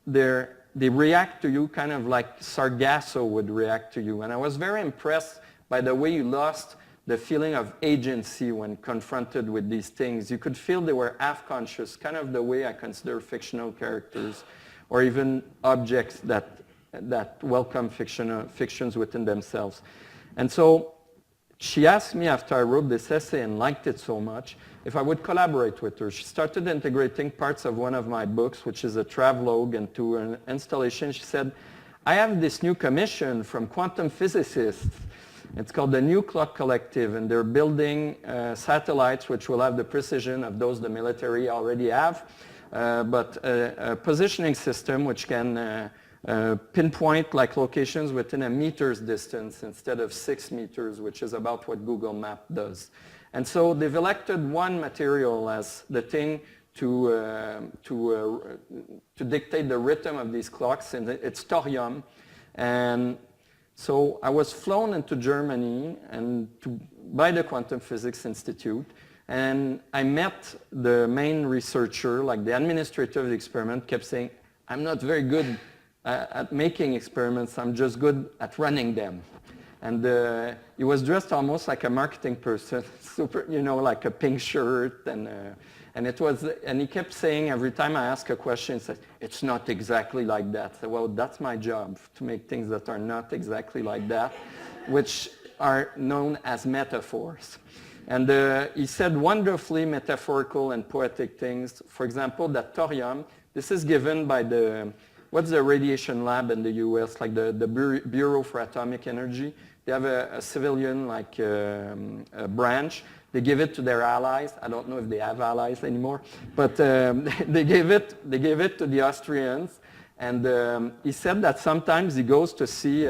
they react to you kind of like Sargasso would react to you. And I was very impressed by the way you lost the feeling of agency when confronted with these things. You could feel they were half-conscious, kind of the way I consider fictional characters, or even objects that welcome fictions within themselves. And so she asked me after I wrote this essay and liked it so much if I would collaborate with her. She started integrating parts of one of my books, which is a travelogue, into an installation. She said, I have this new commission from quantum physicists. It's called the New Clock Collective, and they're building satellites which will have the precision of those the military already have, but a positioning system which can pinpoint like locations within a meter's distance instead of 6 meters, which is about what Google Maps does. And so they've elected one material as the thing to dictate the rhythm of these clocks, and it's thorium. And so I was flown into Germany and by the Quantum Physics Institute, and I met the main researcher, like the administrator of the experiment, kept saying, I'm not very good at making experiments, I'm just good at running them. And he was dressed almost like a marketing person, super, like a pink shirt, and he kept saying every time I asked a question, he said, it's not exactly like that. I said, well, that's my job, to make things that are not exactly like that, which are known as metaphors. And he said wonderfully metaphorical and poetic things. For example, that thorium, this is given by what's the radiation lab in the US, like the Bureau for Atomic Energy. They have a civilian a branch. They give it to their allies. I don't know if they have allies anymore, but they gave it to the Austrians. And he said that sometimes he goes to see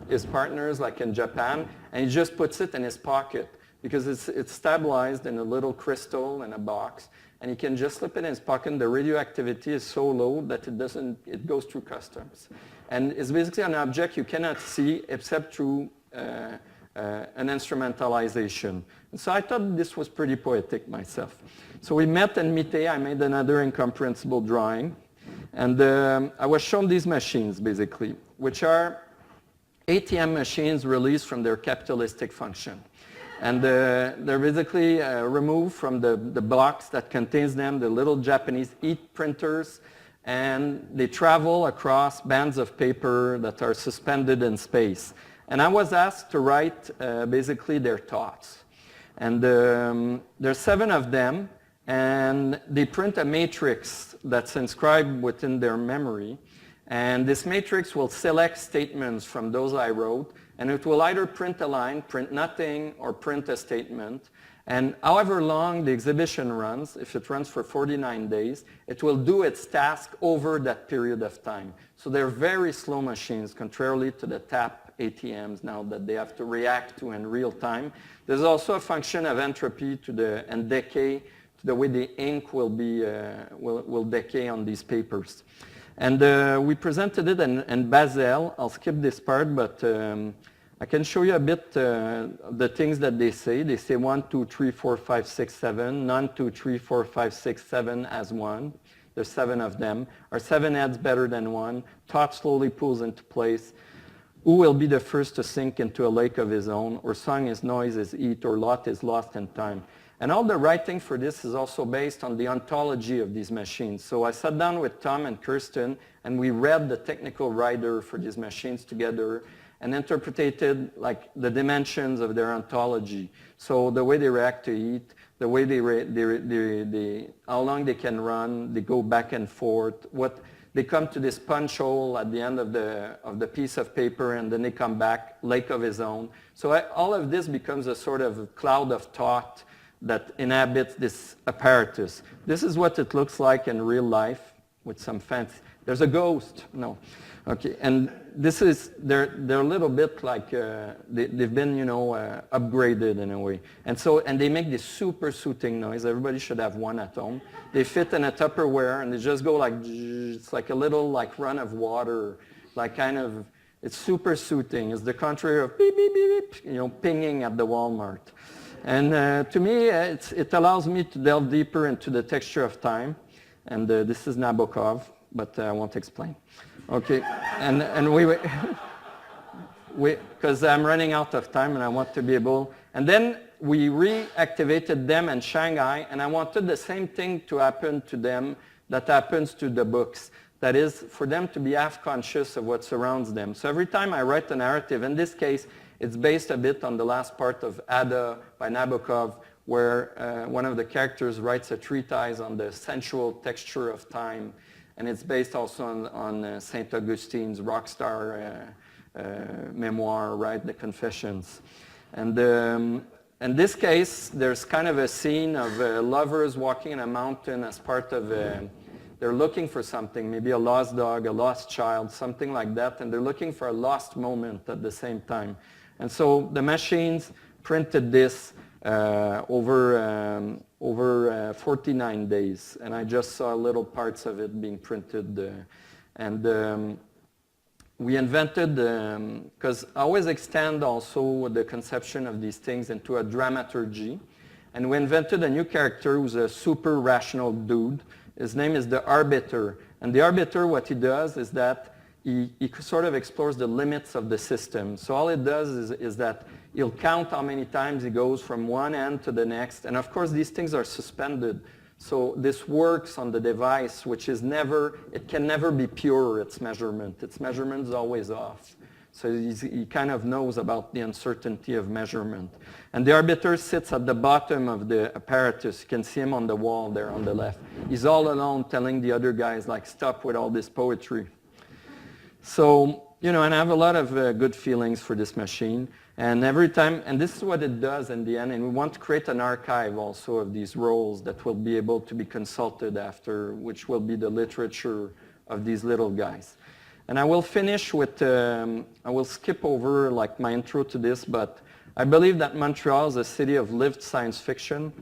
his partners, like in Japan, and he just puts it in his pocket because it's stabilized in a little crystal in a box, and he can just slip it in his pocket. The radioactivity is so low that it goes through customs. And it's basically an object you cannot see except through an instrumentalization. And so I thought this was pretty poetic myself. So we met in Mite. I made another incomprehensible drawing. And I was shown these machines, basically, which are ATM machines released from their capitalistic function. And they're basically removed from the box that contains them, the little Japanese heat printers, and they travel across bands of paper that are suspended in space. And I was asked to write basically their thoughts. And there's 7 of them, and they print a matrix that's inscribed within their memory. And this matrix will select statements from those I wrote, and it will either print a line, print nothing, or print a statement. And however long the exhibition runs, if it runs for 49 days, it will do its task over that period of time. So they're very slow machines, contrarily to the tap ATMs now that they have to react to in real time. There's also a function of entropy and decay, to the way the ink will decay on these papers. And we presented it in Basel. I'll skip this part, but I can show you a bit the things that they say. They say 1, 2, 3, 4, 5, 6, 7. None, 2, 3, 4, 5, 6, 7 as 1. There's 7 of them. Are 7 heads better than 1? Thought slowly pulls into place. Who will be the first to sink into a lake of his own? Or song is noise is heat, or lot is lost in time. And all the writing for this is also based on the ontology of these machines. So I sat down with Tom and Kirsten, and we read the technical writer for these machines together and interpreted like the dimensions of their ontology. So the way they react to heat, the way how long they can run, they go back and forth, they come to this punch hole at the end of the piece of paper, and then they come back, lake of his own. So all of this becomes a sort of cloud of thought that inhabits this apparatus. This is what it looks like in real life with some fancy. There's a ghost. No. Okay. And this is, they're a little bit like, they've been, upgraded in a way. And they make this super soothing noise. Everybody should have one at home. They fit in a Tupperware, and they just go like, it's like a little like run of water, like kind of, it's super soothing. It's the contrary of beep, beep, beep, beep, pinging at the Walmart. And to me, it allows me to delve deeper into the texture of time. And this is Nabokov, but I won't explain. Okay, and we because I'm running out of time and I want to be able, and then we reactivated them in Shanghai, and I wanted the same thing to happen to them that happens to the books. That is, for them to be half conscious of what surrounds them. So every time I write a narrative, in this case, it's based a bit on the last part of Ada by Nabokov, where one of the characters writes a treatise on the sensual texture of time. And it's based also on St. Augustine's rock star memoir, right, The Confessions. And in this case, there's kind of a scene of lovers walking in a mountain as part of they're looking for something, maybe a lost dog, a lost child, something like that, and they're looking for a lost moment at the same time. And so the machines printed this over 49 days. And I just saw little parts of it being printed. We invented, because I always extend also the conception of these things into a dramaturgy. And we invented a new character who's a super rational dude. His name is the arbiter. And the arbiter, what he does is that he sort of explores the limits of the system. So all it does is that he'll count how many times he goes from one end to the next. And of course, these things are suspended. So this works on the device, which is it can never be pure, its measurement. Its measurement is always off. So he kind of knows about the uncertainty of measurement. And the arbiter sits at the bottom of the apparatus. You can see him on the wall there on the left. He's all alone telling the other guys, like, stop with all this poetry. So, and I have a lot of good feelings for this machine. And every time, and this is what it does in the end, and we want to create an archive also of these rolls that will be able to be consulted after, which will be the literature of these little guys. And I will finish with, I will skip over like my intro to this, but I believe that Montreal is a city of lived science fiction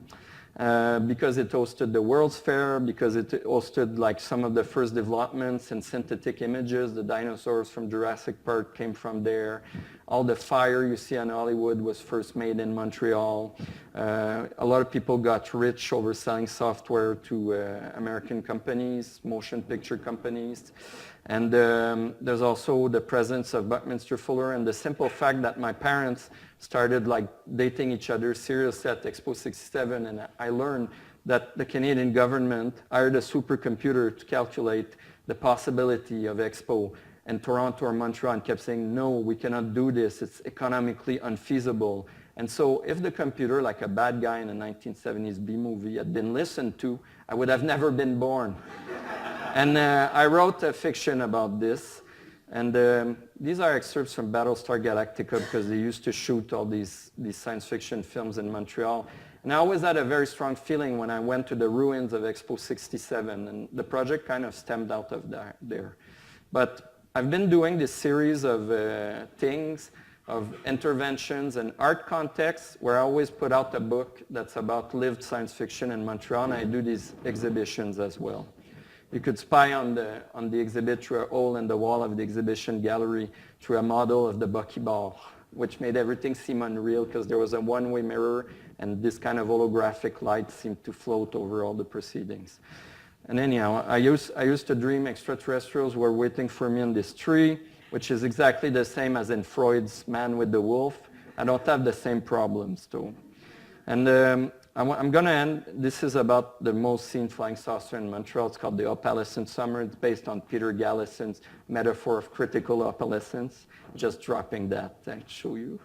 because it hosted the World's Fair, because it hosted like some of the first developments in synthetic images. The dinosaurs from Jurassic Park came from there. All the fire you see in Hollywood was first made in Montreal. A lot of people got rich over selling software to American companies, motion picture companies. And there's also the presence of Buckminster Fuller and the simple fact that my parents started like dating each other seriously at Expo 67, and I learned that the Canadian government hired a supercomputer to calculate the possibility of Expo in Toronto or Montreal and kept saying, no, we cannot do this, it's economically unfeasible. And so if the computer, like a bad guy in a 1970s B movie, had been listened to, I would have never been born. And I wrote a fiction about this. And these are excerpts from Battlestar Galactica because they used to shoot all these science fiction films in Montreal. And I always had a very strong feeling when I went to the ruins of Expo 67, and the project kind of stemmed out of there. But I've been doing this series of things, of interventions and art contexts, where I always put out a book that's about lived science fiction in Montreal, and I do these exhibitions as well. You could spy on the exhibit through a hole in the wall of the exhibition gallery through a model of the buckyball, which made everything seem unreal because there was a one-way mirror and this kind of holographic light seemed to float over all the proceedings. And anyhow, I used to dream extraterrestrials were waiting for me in this tree, which is exactly the same as in Freud's Man with the Wolf. I don't have the same problems, though. And I'm going to end. This is about the most seen flying saucer in Montreal. It's called the opalescent summer. It's based on Peter Gallison's metaphor of critical opalescence. Just dropping that to show you.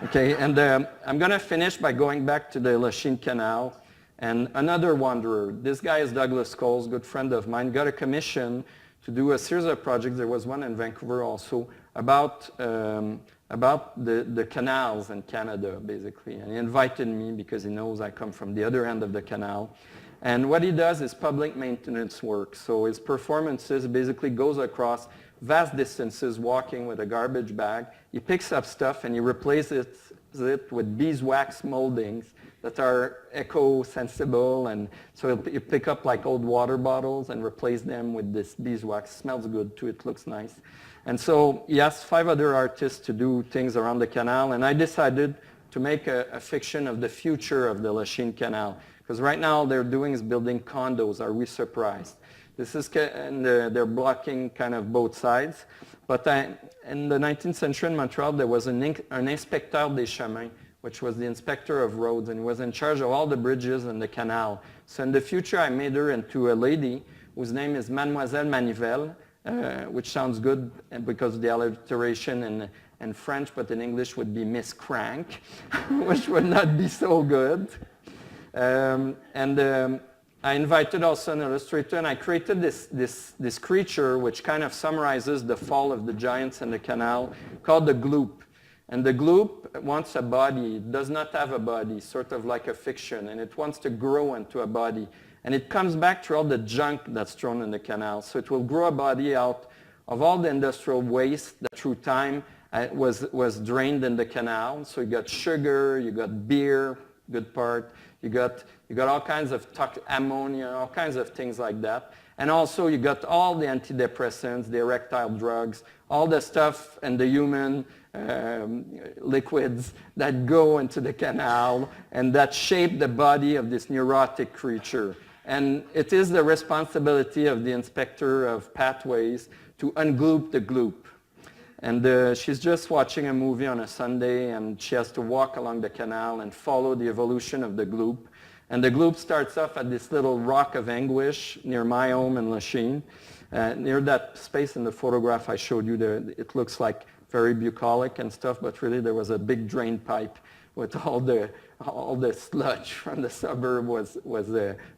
Okay, and I'm going to finish by going back to the Lachine Canal. And another wanderer. This guy is Douglas Coles, good friend of mine, got a commission to do a series of projects. There was one in Vancouver also about the canals in Canada, basically. And he invited me because he knows I come from the other end of the canal. And what he does is public maintenance work. So his performances basically goes across vast distances walking with a garbage bag. He picks up stuff and he replaces it with beeswax moldings that are eco-sensible. And so he'll pick up like old water bottles and replace them with this beeswax. Smells good too, it looks nice. And so he asked 5 other artists to do things around the canal, and I decided to make a fiction of the future of the Lachine Canal. Because right now all they're doing is building condos. Are we surprised? This is, and they're blocking kind of both sides. But in the 19th century in Montreal, there was an inspecteur des chemins, which was the inspector of roads, and he was in charge of all the bridges in the canal. So in the future, I made her into a lady whose name is Mademoiselle Manivelle, which sounds good because of the alliteration in French, but in English would be Miss Crank, which would not be so good. I invited also an illustrator, and I created this creature which kind of summarizes the fall of the giants in the canal, called the gloop. And the gloop wants a body. It does not have a body, sort of like a fiction, and it wants to grow into a body. And it comes back to all the junk that's thrown in the canal. So it will grow a body out of all the industrial waste that through time was drained in the canal. So you got sugar, you got beer, good part. You got all kinds of ammonia, all kinds of things like that. And also you got all the antidepressants, the erectile drugs, all the stuff and the human liquids that go into the canal and that shape the body of this neurotic creature. And it is the responsibility of the inspector of pathways to ungloop the gloop. And she's just watching a movie on a Sunday, and she has to walk along the canal and follow the evolution of the gloop. And the gloop starts off at this little rock of anguish near my home in Lachine. Near that space in the photograph I showed you, it looks like very bucolic and stuff, but really there was a big drain pipe with all the sludge from the suburb was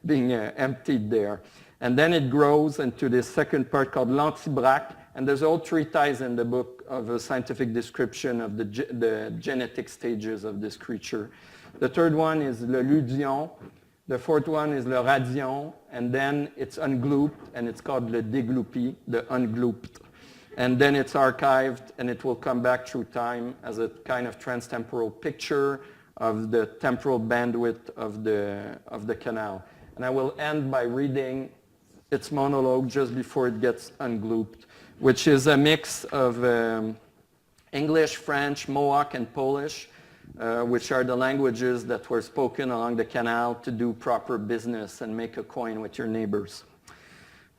being emptied there. And then it grows into this second part called l'antibraque. And there's all treatise in the book of a scientific description of the genetic stages of this creature. The third one is le ludion. The fourth one is le radion. And then it's unglooped, and it's called le dégloupé, the unglooped. And then it's archived, and it will come back through time as a kind of transtemporal picture of the temporal bandwidth of the canal. And I will end by reading its monologue just before it gets unglooped, which is a mix of English, French, Mohawk, and Polish, which are the languages that were spoken along the canal to do proper business and make a coin with your neighbors.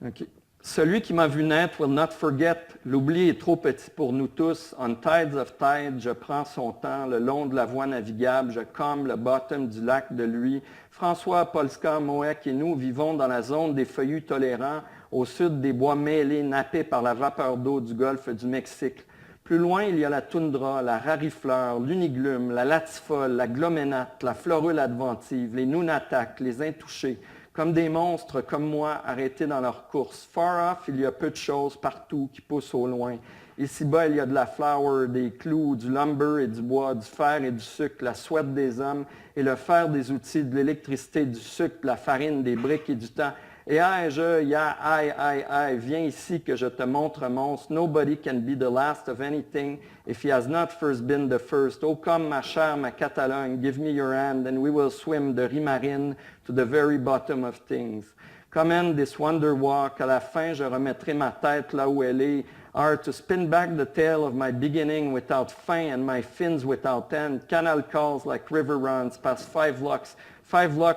Okay. Celui qui m'a vu naître will not forget. L'oubli est trop petit pour nous tous. On tides of tide, je prends son temps le long de la voie navigable. Je comble le bottom du lac de lui. François, Polska, Moek et nous vivons dans la zone des feuillus tolérants, au sud des bois mêlés nappés par la vapeur d'eau du golfe du Mexique. Plus loin, il y a la toundra, la rarifleur, l'uniglume, la latifole, la gloménate, la florule adventive, les nunataques, les intouchés, comme des monstres comme moi arrêtés dans leur course. Far off, il y a peu de choses partout qui poussent au loin. Ici-bas, il y a de la flour, des clous, du lumber et du bois, du fer et du sucre, la souette des hommes et le fer des outils, de l'électricité, du sucre, de la farine, des briques et du temps. Et viens ici que je te montre monstre. Nobody can be the last of anything if he has not first been the first. Oh, come, ma chère, ma Catalogne, give me your hand, and we will swim de Rimarine to the very bottom of things. Come in this wonder walk. À la fin, je remettrai ma tête là où elle est. Are to spin back the tale of my beginning without fin and my fins without end. Canal calls like river runs past 5 locks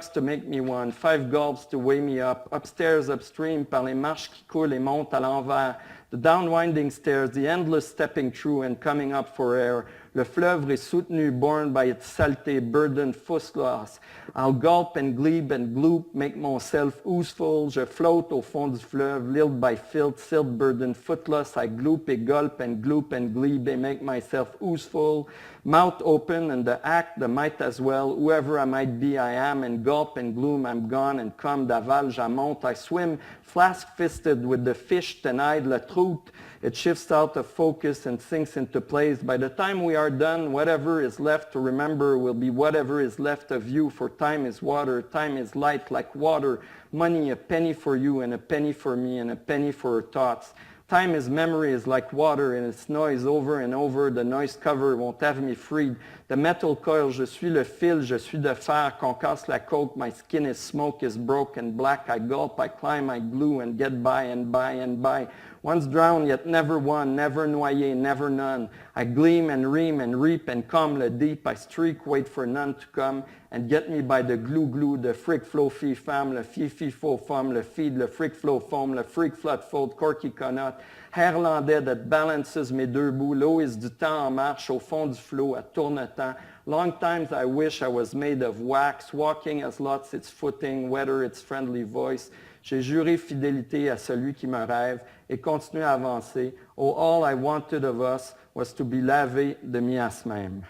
to make me one, 5 gulps to weigh me up, upstairs, upstream, par les marches qui coulent et montent à l'envers, the downwinding stairs, the endless stepping through and coming up for air. Le fleuve est soutenu, borne by its saleté, burdened fuss-loss. I'll gulp and glebe and gloop, make myself oozeful. Je flotte au fond du fleuve, lilled by filth, silt burdened, footless. I gloop et gulp and gloop and glebe and make myself oozeful. Mouth open and the act, the might as well. Whoever I might be, I am, and gulp and gloom, I'm gone, and come d'aval, j'amonte. I swim flask-fisted with the fish denied la troute. It shifts out of focus and sinks into place. By the time we are done, whatever is left to remember will be whatever is left of you, for time is water, time is light like water. Money, a penny for you, and a penny for me, and a penny for her thoughts. Time is memory is like water, and its noise over and over. The noise cover won't have me freed. The metal coil, je suis le fil, je suis de fer. Qu'on casse la côte, my skin is smoke, is broken black. I gulp, I climb, I glue, and get by and by and by. Once drowned, yet never won, never noyé, never none. I gleam and ream and reap and come le deep. I streak, wait for none to come, and get me by the glue, the fric flow fee femme, le fi faux femme, le feed, le fric flow foam, le fric flat fold, corky connaught. Herlandais that balances mes deux bouts. L'eau is du temps en marche au fond du flot, à tourne-temps. Long times I wish I was made of wax, walking as lots its footing, weather its friendly voice. J'ai juré fidélité à celui qui me rêve et continue à avancer. Oh, all I wanted of us was to be lavé de miasme.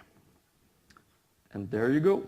And there you go.